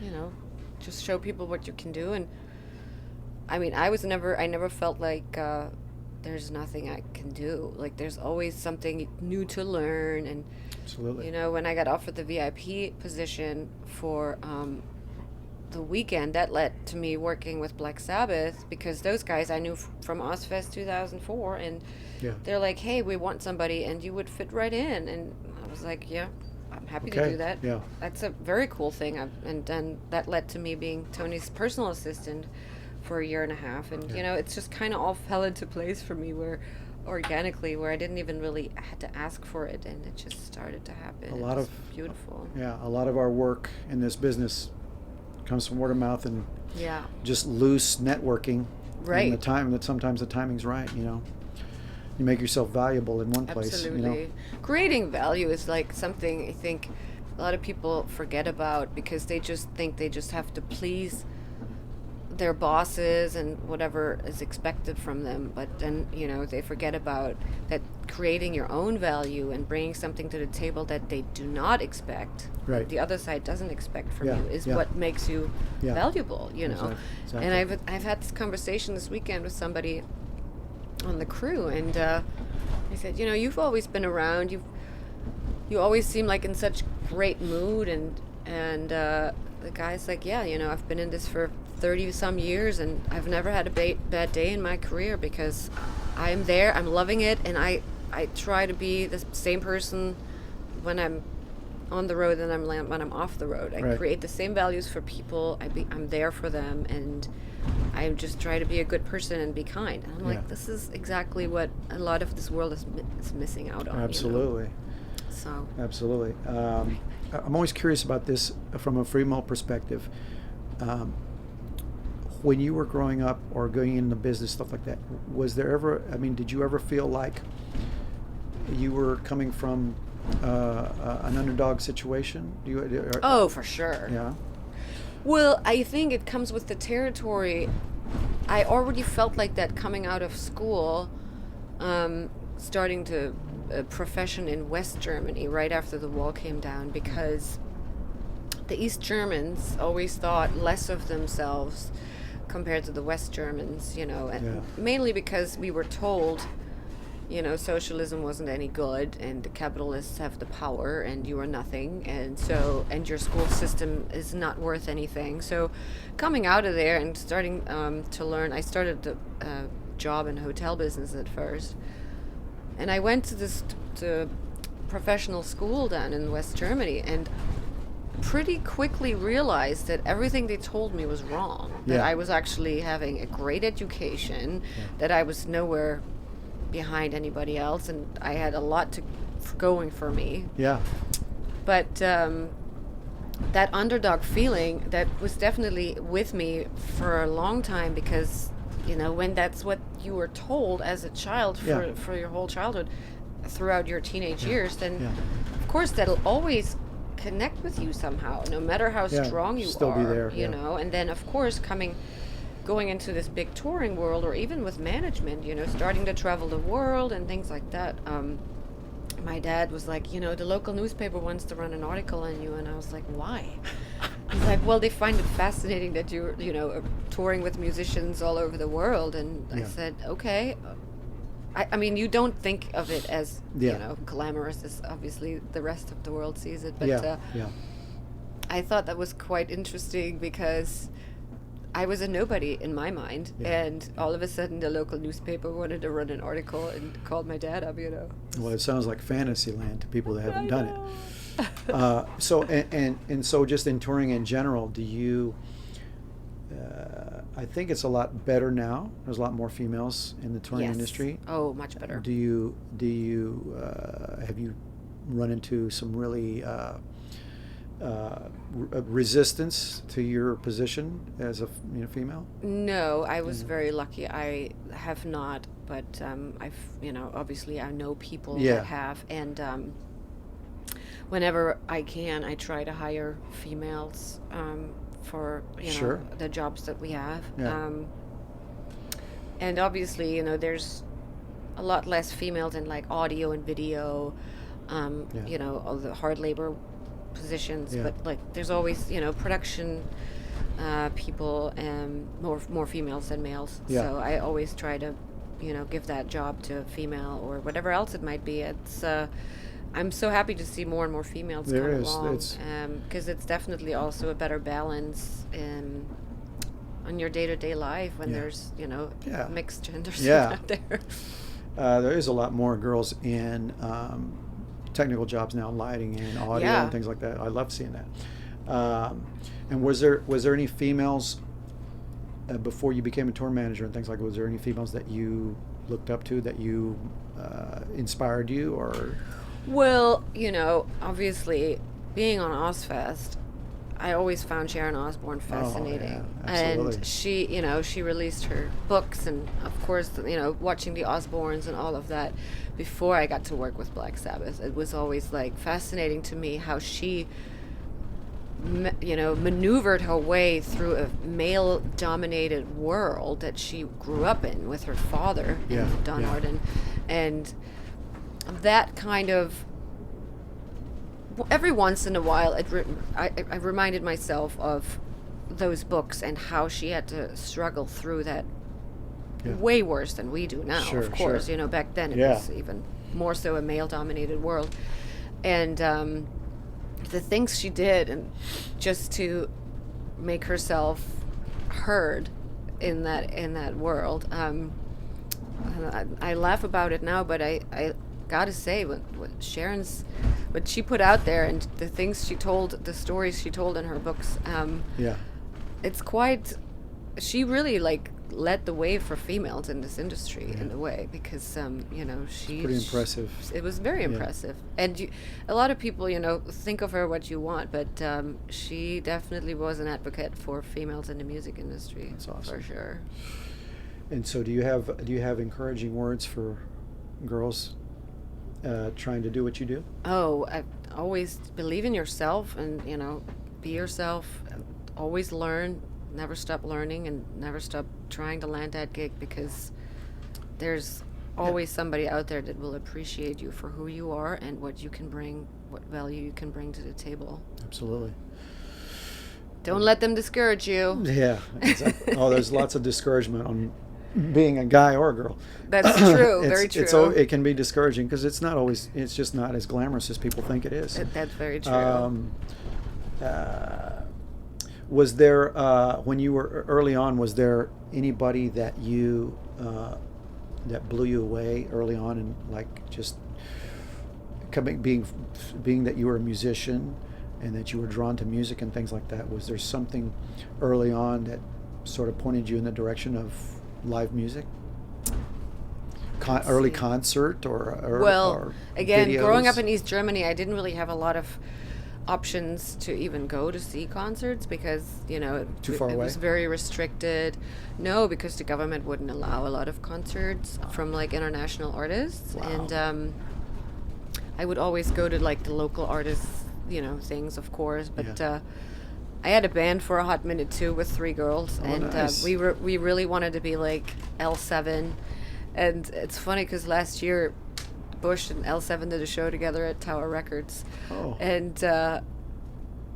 you know, just show people what you can do. And I mean, I never felt like there's nothing I can do. Like, there's always something new to learn. And absolutely, you know, when I got offered the VIP position for the weekend, that led to me working with Black Sabbath, because those guys I knew from Ozfest 2004, and they're like, hey, we want somebody and you would fit right in. And I was like, yeah, I'm happy to do that. That's a very cool thing. And then that led to me being Tony's personal assistant for a year and a half. And you know, it's just kind of all fell into place for me, where organically, where I didn't even really had to ask for it, and it just started to happen. Beautiful. A lot of our work in this business comes from word of mouth and just loose networking. And the time that sometimes the timing's right, you know. You make yourself valuable in one place. Absolutely. You know? Creating value is like something I think a lot of people forget about, because they just think they just have to please their bosses and whatever is expected from them. But then, you know, they forget about that creating your own value and bringing something to the table that they do not expect, that the other side doesn't expect from you, is what makes you valuable, you know. Exactly. And I've had this conversation this weekend with somebody on the crew, and I said, you know, you've always been around, you always seem like in such great mood, and the guy's like, yeah, you know, I've been in this for 30 some years, and I've never had a bad day in my career, because I'm there, I'm loving it, and I try to be the same person when I'm on the road than when I'm off the road. I create the same values for people. I'm there for them, and I just try to be a good person and be kind. And I'm like, this is exactly what a lot of this world is missing out on. Absolutely. You know? So. Absolutely. I'm always curious about this from a female perspective. When you were growing up or going into business, stuff like that, was there ever, I mean, did you ever feel like you were coming from an underdog situation? Oh, for sure. Yeah. Well, I think it comes with the territory. I already felt like that coming out of school, starting to a profession in West Germany right after the wall came down, because the East Germans always thought less of themselves compared to the West Germans, you know, and mainly because we were told, you know, socialism wasn't any good, and the capitalists have the power, and you are nothing, and your school system is not worth anything. So coming out of there and starting to learn, I started a job in hotel business at first, and I went to this professional school down in West Germany, and pretty quickly realized that everything they told me was wrong. That I was actually having a great education, that I was nowhere behind anybody else, and I had a lot going for me. But that underdog feeling, that was definitely with me for a long time, because, you know, when that's what you were told as a child for your whole childhood, throughout your teenage years, then of course that'll always connect with you somehow, no matter how strong you still are, be there, you know. And then of course going into this big touring world, or even with management, you know, starting to travel the world and things like that, my dad was like, the local newspaper wants to run an article on you. And I was like, why? He's like, well, they find it fascinating that you're, touring with musicians all over the world. And I said, okay. I mean, you don't think of it as, glamorous as obviously the rest of the world sees it. But I thought that was quite interesting because I was a nobody in my mind. And all of a sudden the local newspaper wanted to run an article and called my dad up, Well, it sounds like fantasy land to people that haven't done it. So so just in touring in general, do you... I think it's a lot better now. There's a lot more females in the touring industry. Oh, much better. Do you have you run into some really resistance to your position as a female? No, I was very lucky. I have not, but I've obviously I know people that have, and whenever I can, I try to hire females. For the jobs that we have, and obviously there's a lot less females in like audio and video, all the hard labor positions, but like there's always production people and more females than males. So I always try to give that job to a female or whatever else it might be. It's I'm so happy to see more and more females come along, because it's definitely also a better balance on your day-to-day life when there's mixed genders out there. There is a lot more girls in technical jobs now, lighting and audio and things like that. I love seeing that. And was there any females before you became a tour manager and things like that? Was there any females that you looked up to, that you inspired you, or? Well, obviously, being on Ozfest, I always found Sharon Osbourne fascinating. And she released her books, and of course, watching the Osbournes and all of that before I got to work with Black Sabbath, it was always like fascinating to me how she maneuvered her way through a male-dominated world that she grew up in with her father, Don Arden, and that kind of, every once in a while, I reminded myself of those books and how she had to struggle through that way worse than we do now. Of course, back then it was even more so a male-dominated world, and the things she did, and just to make herself heard in that world. I laugh about it now, but I gotta say, what she put out there and the things she told, the stories she told in her books, it's quite, she really led the way for females in this industry in a way, because she's pretty impressive. It was very impressive, and a lot of people think of her what you want, but she definitely was an advocate for females in the music industry. That's awesome, for sure. And so do you have encouraging words for girls trying to do what you do? Oh, I always believe in yourself, and be yourself, and always learn, never stop learning, and never stop trying to land that gig, because there's always somebody out there that will appreciate you for who you are and what you can bring, what value you can bring to the table. Absolutely. Don't let them discourage you. Yeah. Exactly. There's lots of discouragement on being a guy or a girl. That's true. Very true. It can be discouraging because it's just not as glamorous as people think it is. That's very true. Was there, when you were early on, was there anybody that you that blew you away early on, and just being that you were a musician and that you were drawn to music and things like that? Was there something early on that sort of pointed you in the direction of live music? Early concert or again, videos? Growing up in East Germany, I didn't really have a lot of options to even go to see concerts, because Too far it away? was very restricted. No, because the government wouldn't allow a lot of concerts from international artists. Wow. And I would always go to the local artists things, of course, but I had a band for a hot minute too with 3 girls, and nice. we really wanted to be like L7. And it's funny because last year Bush and L7 did a show together at Tower Records. Oh. And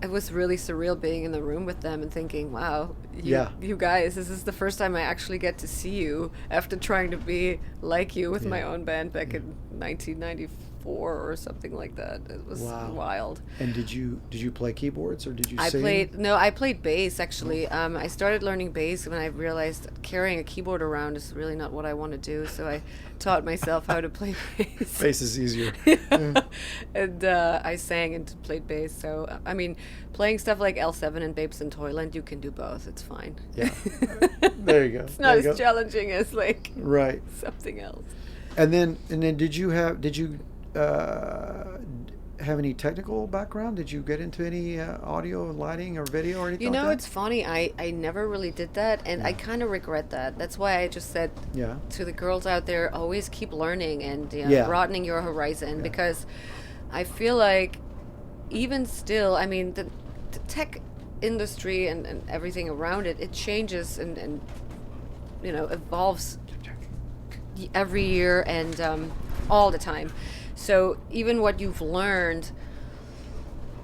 it was really surreal being in the room with them and thinking, wow, you guys, this is the first time I actually get to see you after trying to be like you with my own band back in 1994 or something like that. It was wild. And did you play keyboards or did you sing? I played bass actually. I started learning bass when I realized carrying a keyboard around is really not what I want to do, so I taught myself how to play bass. Bass is easier. And I sang and played bass. So I mean, playing stuff like L7 and Babes in Toyland, you can do both. It's fine. Yeah. There you go. It's not as challenging as like right something else. And then did you have any technical background? Did you get into any audio and lighting or video or anything? You know, like that? it's funny. I never really did that, and I kind of regret that. That's why I just said to the girls out there, always keep learning and broadening your horizon, because I feel like even still, I mean, the tech industry and everything around it, it changes and you know, evolves every year and all the time. So even what you've learned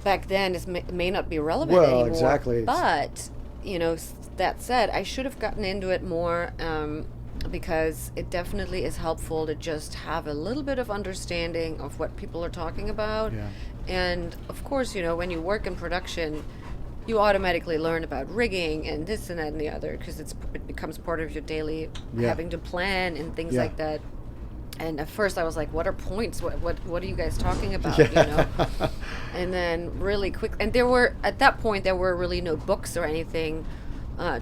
back then may not be relevant anymore. Exactly. But, you know, that said, I should have gotten into it more because it definitely is helpful to just have a little bit of understanding of what people are talking about. Yeah. And, of course, you know, when you work in production, you automatically learn about rigging and this and that and the other because it becomes part of your daily having to plan and things like that. And at first I was like, what are points? What are you guys talking about? You know? And then really quick, and at that point there were really no books or anything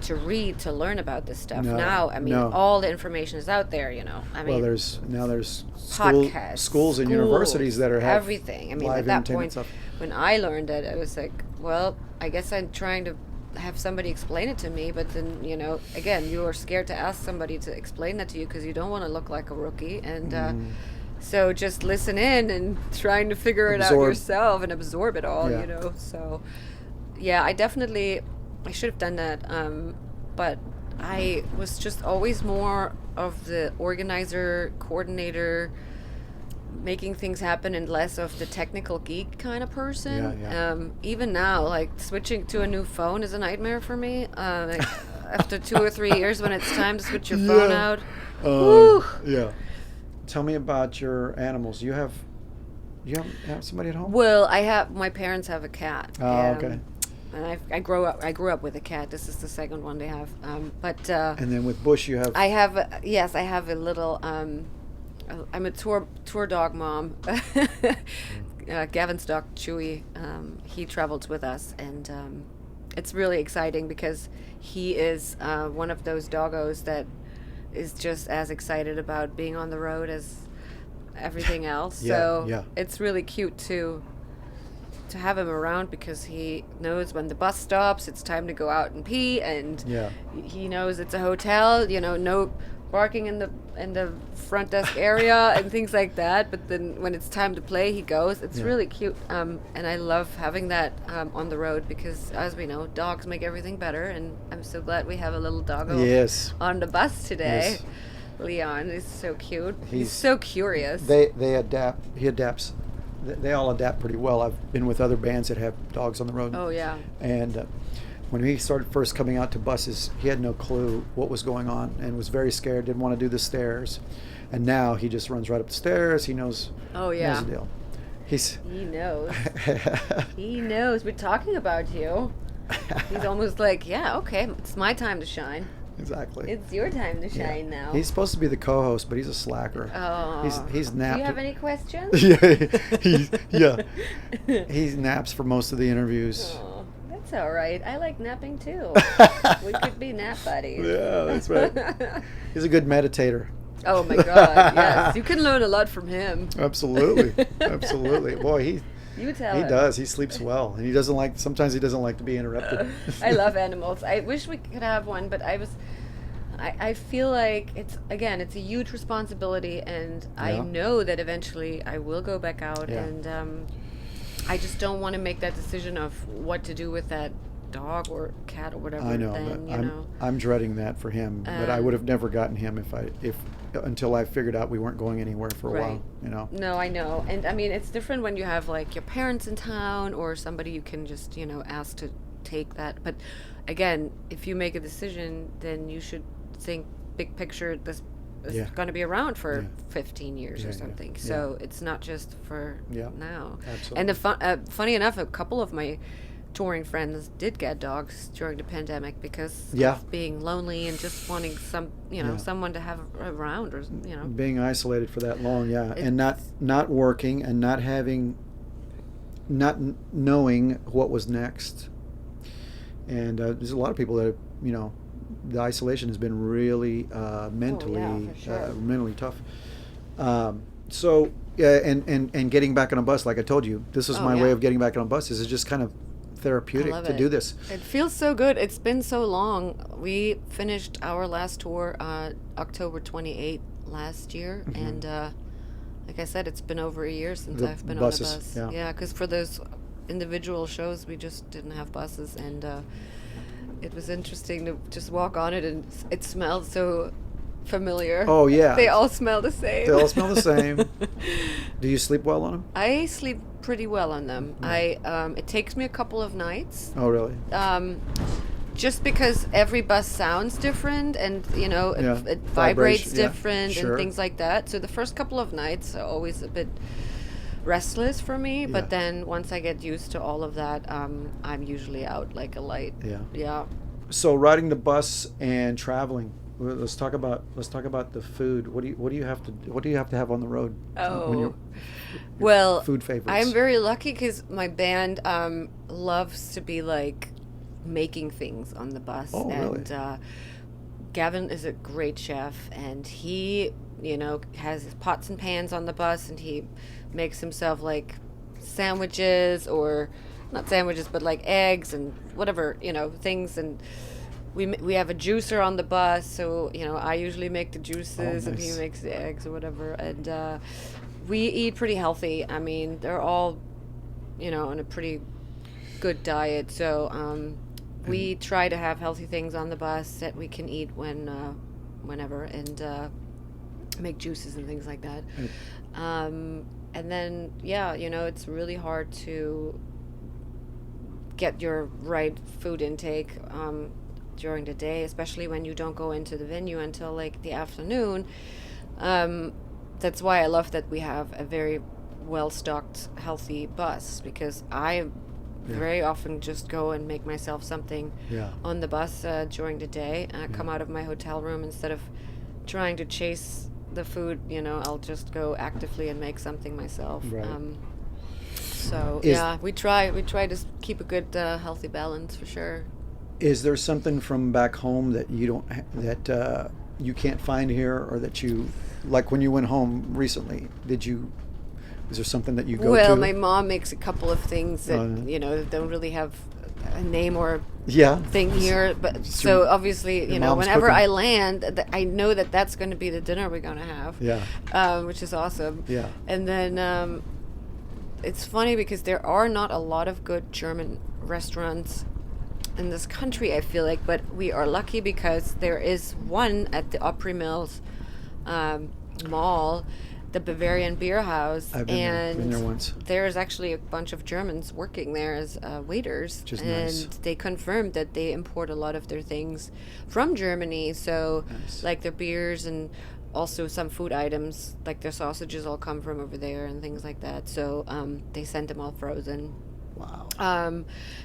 to read to learn about this stuff. Now, I mean, all the information is out there, you know. I mean, there's podcasts, schools and universities that are everything. I mean, at that point, when I learned it, I was like, well, I guess I'm trying to have somebody explain it to me, but then, you know, again, you are scared to ask somebody to explain that to you because you don't want to look like a rookie, and so just listen in and trying to figure it out yourself and absorb it all, you know. So I should have done that, but I was just always more of the organizer, coordinator, making things happen, and less of the technical geek kind of person. Even now, like switching to a new phone is a nightmare for me. Like, after 2 or 3 years, when it's time to switch your phone out. Tell me about your animals. You have somebody at home? Well, my parents have a cat. Okay. And I grew up with a cat. This is the second one they have. And then with Bush, you have. I have a little. I'm a tour dog mom. Gavin's dog Chewy, he travels with us, and it's really exciting because he is one of those doggos that is just as excited about being on the road as everything else. It's really cute to have him around because he knows when the bus stops, it's time to go out and pee, and he knows it's a hotel. You know, no barking in the front desk area and things like that, but then when it's time to play, he goes. It's really cute, and I love having that on the road because, as we know, dogs make everything better, and I'm so glad we have a little doggo on the bus today. Leon is so cute. He's so curious. They adapt. He adapts. They all adapt pretty well. I've been with other bands that have dogs on the road. Oh yeah. And when he started first coming out to buses, he had no clue what was going on and was very scared, didn't want to do the stairs. And now he just runs right up the stairs. He knows, knows the deal. He knows. He knows. We're talking about you. He's almost like, yeah, okay, it's my time to shine. Exactly. It's your time to shine now. He's supposed to be the co-host, but he's a slacker. Oh. He's napped. Do you have any questions? He naps for most of the interviews. Oh, that's all right. I like napping too. We could be nap buddies. Yeah, that's right. He's a good meditator. Oh my God! Yes, you can learn a lot from him. Absolutely. Boy, You tell he him. does. He sleeps well, and sometimes he doesn't like to be interrupted. I love animals. I wish we could have one, but I feel like it's a huge responsibility, and I know that eventually I will go back out, and I just don't want to make that decision of what to do with that dog or cat or whatever. I know, then, but I'm dreading that for him. But I would have never gotten him if until I figured out we weren't going anywhere for a Right. while, you know. No, I know. And I mean, it's different when you have like your parents in town or somebody you can just, ask to take that. But again, if you make a decision, then you should think big picture. This is Yeah. going to be around for Yeah. 15 years Yeah, or yeah, something. yeah. So it's not just for Yeah, now. absolutely. And funny enough, a couple of my touring friends did get dogs during the pandemic because Yeah. of being lonely and just wanting Yeah. someone to have around or, Being isolated for that long, yeah, It's- and not working and not knowing what was next. And there's a lot of people that the isolation has been really mentally for sure. mentally tough. So yeah, and getting back on a bus, like I told you, this is Oh, my yeah. way of getting back on a bus. Is just kind of therapeutic love to it. do this. It feels so good. It's been so long. We finished our last tour October 28th last year, and like I said, it's been over a year since The I've been buses, on a bus. yeah. Because for those individual shows, we just didn't have buses, and it was interesting to just walk on it, and it smelled so familiar. Oh, yeah. They all smell the same. They all smell the same. Do you sleep well on them? I sleep pretty well on them. It takes me a couple of nights. Oh, really? Just because every bus sounds different and Yeah. it vibrates Vibration, yeah, different sure. and things like that, so the first couple of nights are always a bit restless for me, Yeah. but then once I get used to all of that, I'm usually out like a light. Yeah. So riding the bus and traveling. Let's talk about the food. What do you have to have on the road? Oh, well, food favorites. I'm very lucky because my band loves to be like making things on the bus. Oh, really? And Gavin is a great chef, and he, has his pots and pans on the bus, and he makes himself like sandwiches, or not sandwiches, but like eggs and whatever, things. And we have a juicer on the bus, so I usually make the juices, and he nice. makes the eggs or whatever. And we eat pretty healthy. I mean, they're all on a pretty good diet, so we try to have healthy things on the bus that we can eat whenever, and make juices and things like that. And then it's really hard to get your right food intake during the day, especially when you don't go into the venue until like the afternoon. That's why I love that we have a very well-stocked, healthy bus, because I very often just go and make myself something on the bus during the day. Come out of my hotel room, instead of trying to chase the food, I'll just go actively and make something myself. Right. So we try to keep a good healthy balance for sure. Is there something from back home that you don't that you can't find here, or that you like when you went home recently? Is there something that you go to? Well, my mom makes a couple of things that that don't really have a name or thing here, but so obviously mom's whenever cooking. I land, I know that that's going to be the dinner we're going to have. Which is awesome. And then it's funny because there are not a lot of good German restaurants in this country, I feel like, but we are lucky because there is one at the Opry Mills Mall, the Bavarian Beer House, I've and been there once. there's actually a bunch of Germans working there as waiters, Which is and nice. they confirmed that they import a lot of their things from Germany, so Nice. like their beers and also some food items, like their sausages all come from over there and things like that, so they sent them all frozen. Wow.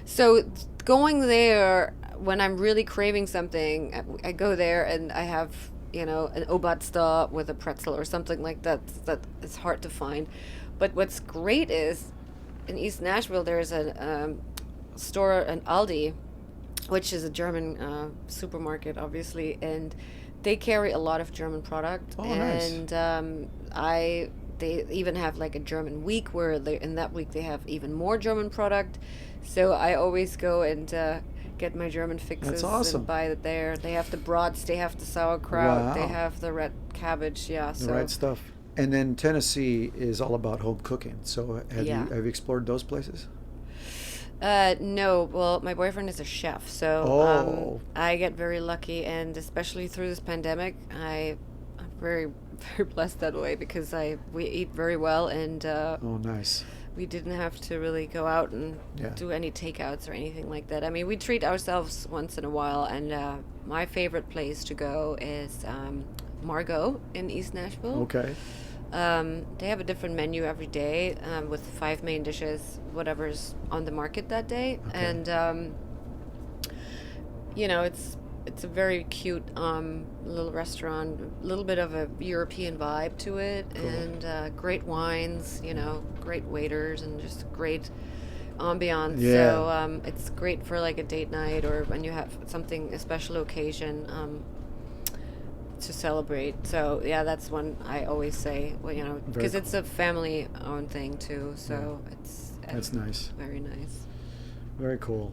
So going there when I'm really craving something, I go there and I have an Obatster with a pretzel or something like that. That is hard to find. But what's great is in East Nashville there's a store, an Aldi, which is a German supermarket, obviously, and they carry a lot of German product. Oh, nice. And they even have like a German week where in that week they have even more German product. So I always go and get my German fixes. That's awesome. And buy it there. They have the brats, they have the sauerkraut, Wow. they have the red cabbage. Yeah, The right stuff. And then Tennessee is all about home cooking. So have you explored those places? No, well, my boyfriend is a chef, so Oh. I get very lucky, and especially through this pandemic, I've very, very blessed that way because we eat very well, and Oh, nice. we didn't have to really go out and Yeah. do any takeouts or anything like that. I mean, we treat ourselves once in a while, and my favorite place to go is Margot in East Nashville. Okay. They have a different menu every day with 5 main dishes, whatever's on the market that day. Okay. And, you know, it's a very cute little restaurant, a little bit of a European vibe to it, Cool. and great wines, you know, great waiters, and just great ambiance. Yeah. So it's great for like a date night or when you have something, a special occasion to celebrate. So yeah, that's one I always say, well, you know, Very because cool. it's a family-owned thing too. So it's That's nice. very nice. Very cool.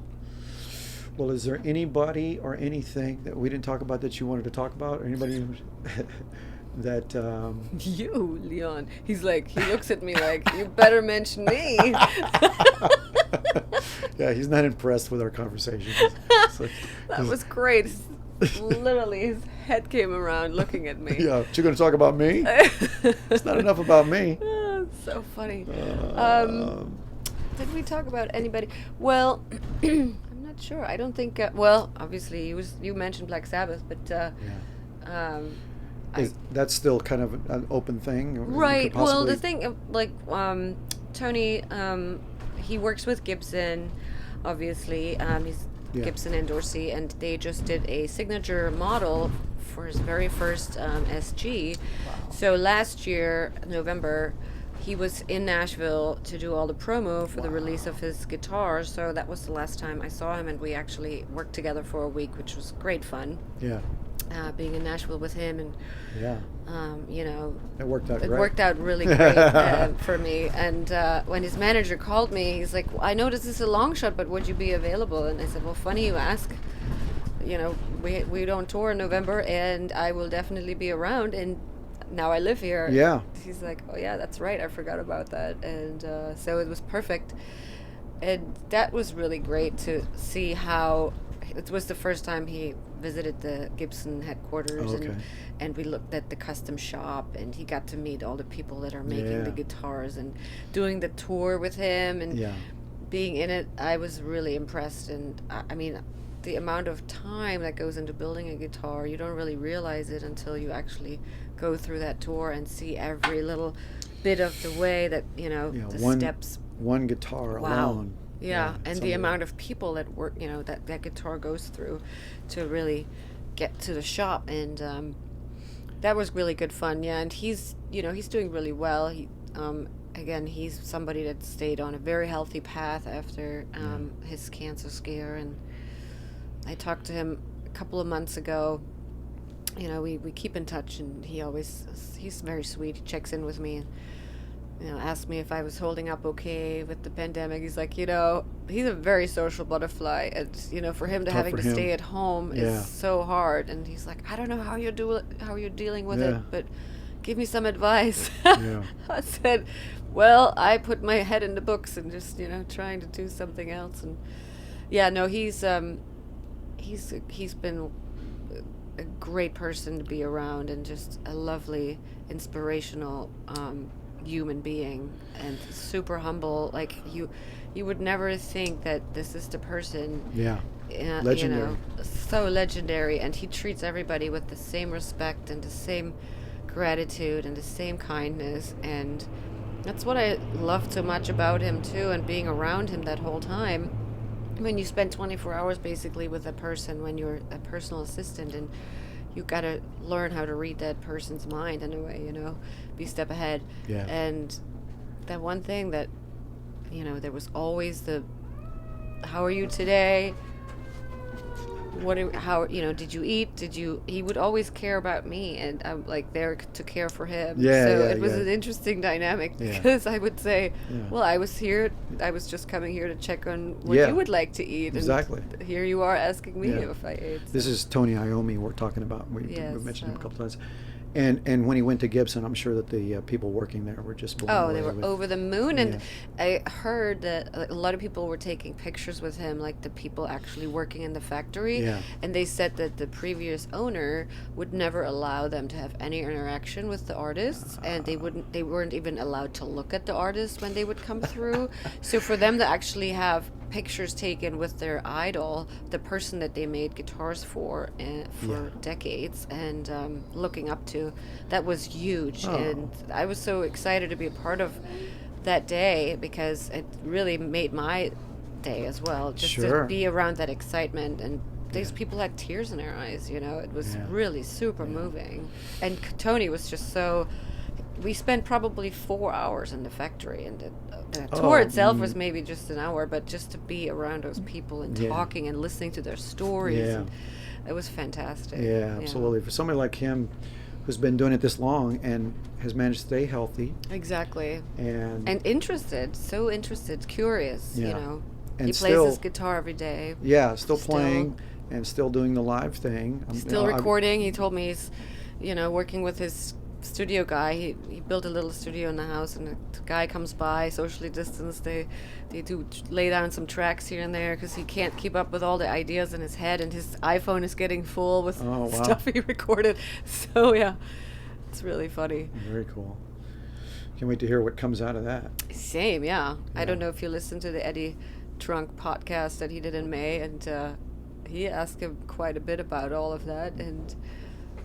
Well, is there anybody or anything that we didn't talk about that you wanted to talk about, or anybody that You, Leon. He's like, he looks at me like, you better mention me. yeah, he's not impressed with our conversation. That was great. Literally, his head came around looking at me. Yeah, you're going to talk about me? It's not enough about me. So funny. Um, Did we talk about anybody? Well, I'm not sure. I don't think. Well, obviously, you mentioned Black Sabbath, but yeah. I, That's still kind of an open thing? Or you could right. Well, the possibly- thing, like Tony, he works with Gibson, obviously. He's Yeah. Gibson and Dorsey, and they just did a signature model for his very first SG. So last year, November, he was in Nashville to do all the promo for the release of his guitar. So that was the last time I saw him, and we actually worked together for a week, which was great fun. Yeah, Being in Nashville with him, and yeah. you know, It worked out it great. worked out really great for me. And when his manager called me, he's like, I know this is a long shot, but would you be available? And I said, well, funny you ask. You know, we don't tour in November, and I will definitely be around. And now I live here. Yeah. He's like, oh yeah, that's right. I forgot about that. And so it was perfect. And that was really great to see how it was the first time he visited the Gibson headquarters, Okay. and we looked at the custom shop, and he got to meet all the people that are making Yeah. the guitars and doing the tour with him, and Yeah. being in it. I was really impressed. And I mean, the amount of time that goes into building a guitar, you don't really realize it until you actually go through that tour and see every little bit of the way that, you know, Yeah, the one steps. one guitar Wow. alone. Yeah, and the it's amount of people that work, you know, that guitar goes through to really get to the shop. And that was really good fun. Yeah, and he's, you know, he's doing really well. He again, he's somebody that stayed on a very healthy path after his cancer scare. And I talked to him a couple of months ago. You know, we keep in touch, and he's very sweet. He checks in with me and, you know, asked me if I was holding up okay with the pandemic. He's like, you know, he's a very social butterfly, and, you know, for him to Tough having for to him. stay at home Yeah. is so hard. And he's like, I don't know how you're dealing with Yeah. it, but give me some advice. Yeah. I said, well, I put my head in the books and just, you know, trying to do something else. And yeah, no, he's been a great person to be around, and just a lovely, inspirational human being, and super humble. Like, you would never think that this is the person. Yeah. You know, so legendary, and he treats everybody with the same respect and the same gratitude and the same kindness, and that's what I loved so much about him too. And being around him that whole time, when you spend 24 hours basically with a person, when you're a personal assistant, and you got to learn how to read that person's mind in a way, you know, be a step ahead. Yeah. And that one thing that, you know, there was always the, how are you today? How, you know, did you eat? He would always care about me, and I'm like there to care for him. Yeah, so yeah, it was yeah. an interesting dynamic, Yeah. because I would say, Yeah. well, I was just coming here to check on what Yeah. you would like to eat. Exactly. And here you are asking me Yeah. if I ate. This is Tony IOMMI we're talking about. We Yes, mentioned him a couple times. And when he went to Gibson, I'm sure that the people working there were just blown away They were with- over the moon. And Yeah. I heard that a lot of people were taking pictures with him, like the people actually working in the factory. Yeah. And they said that the previous owner would never allow them to have any interaction with the artists, and they weren't even allowed to look at the artists when they would come through. So for them to actually have pictures taken with their idol, the person that they made guitars for decades, and looking up to, that was huge. And I was so excited to be a part of that day, because it really made my day as well, just Sure. to be around that excitement. And these people had tears in their eyes, it was really super moving. And Tony was just so, we spent probably 4 hours in the factory, and the tour itself was maybe just an hour, but just to be around those people and talking and listening to their stories, and it was fantastic. Yeah, absolutely. For somebody like him, who's been doing it this long and has managed to stay healthy. Exactly. And interested, so interested, curious, And he plays his guitar every day. Yeah, still playing and still doing the live thing. Still recording. He told me he's, working with his studio guy. He built a little studio in the house, and the guy comes by, socially distanced. They do lay down some tracks here and there, because he can't keep up with all the ideas in his head, and his iPhone is getting full with stuff he recorded. So it's really funny. Very cool. Can't wait to hear what comes out of that. Same, yeah. I don't know if you listened to the Eddie Trunk podcast that he did in May, and he asked him quite a bit about all of that, and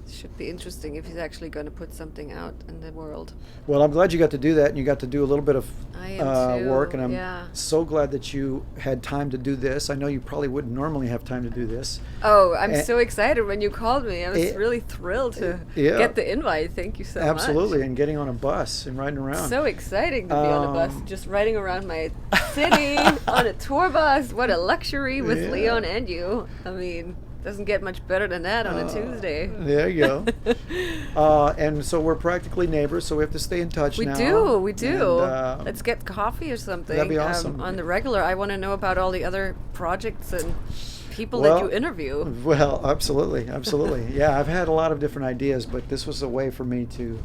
should be interesting if he's actually going to put something out in the world. Well, I'm glad you got to do that, and you got to do a little bit of I am too. work, and I'm so glad that you had time to do this. I know you probably wouldn't normally have time to do this. Oh, I'm so excited when you called me. I was really thrilled to get the invite. Thank you so much. Absolutely, and getting on a bus and riding around. So exciting to be on a bus, just riding around my city on a tour bus. What a luxury with Leon and you. I mean, doesn't get much better than that on a Tuesday. There you go. And so we're practically neighbors, so we have to stay in touch now. We do. And, let's get coffee or something. That'd be awesome. On the regular. I want to know about all the other projects and people that you interview. Well, absolutely. Yeah, I've had a lot of different ideas, but this was a way for me to,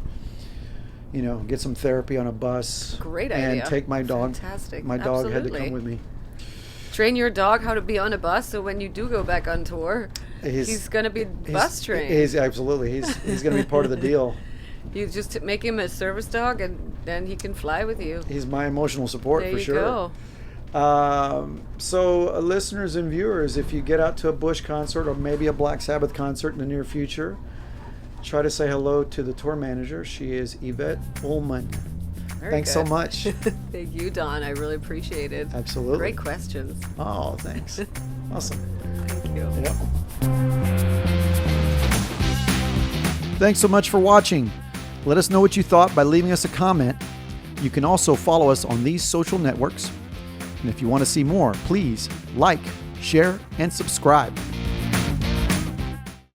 get some therapy on a bus. Great idea. And take my dog. Fantastic. My dog had to come with me. Train your dog how to be on a bus, so when you do go back on tour, he's going to be bus trained. He's absolutely. He's going to be part of the deal. You just make him a service dog, and then he can fly with you. He's my emotional support for sure. There you go. So, listeners and viewers, if you get out to a Bush concert or maybe a Black Sabbath concert in the near future, try to say hello to the tour manager. She is YVETTE UHLMANN. Thanks so much. Thank you, Don. I really appreciate it. Absolutely. Great questions. Oh, thanks. Awesome. Thank you. Yep. Thanks so much for watching. Let us know what you thought by leaving us a comment. You can also follow us on these social networks. And if you want to see more, please like, share, and subscribe.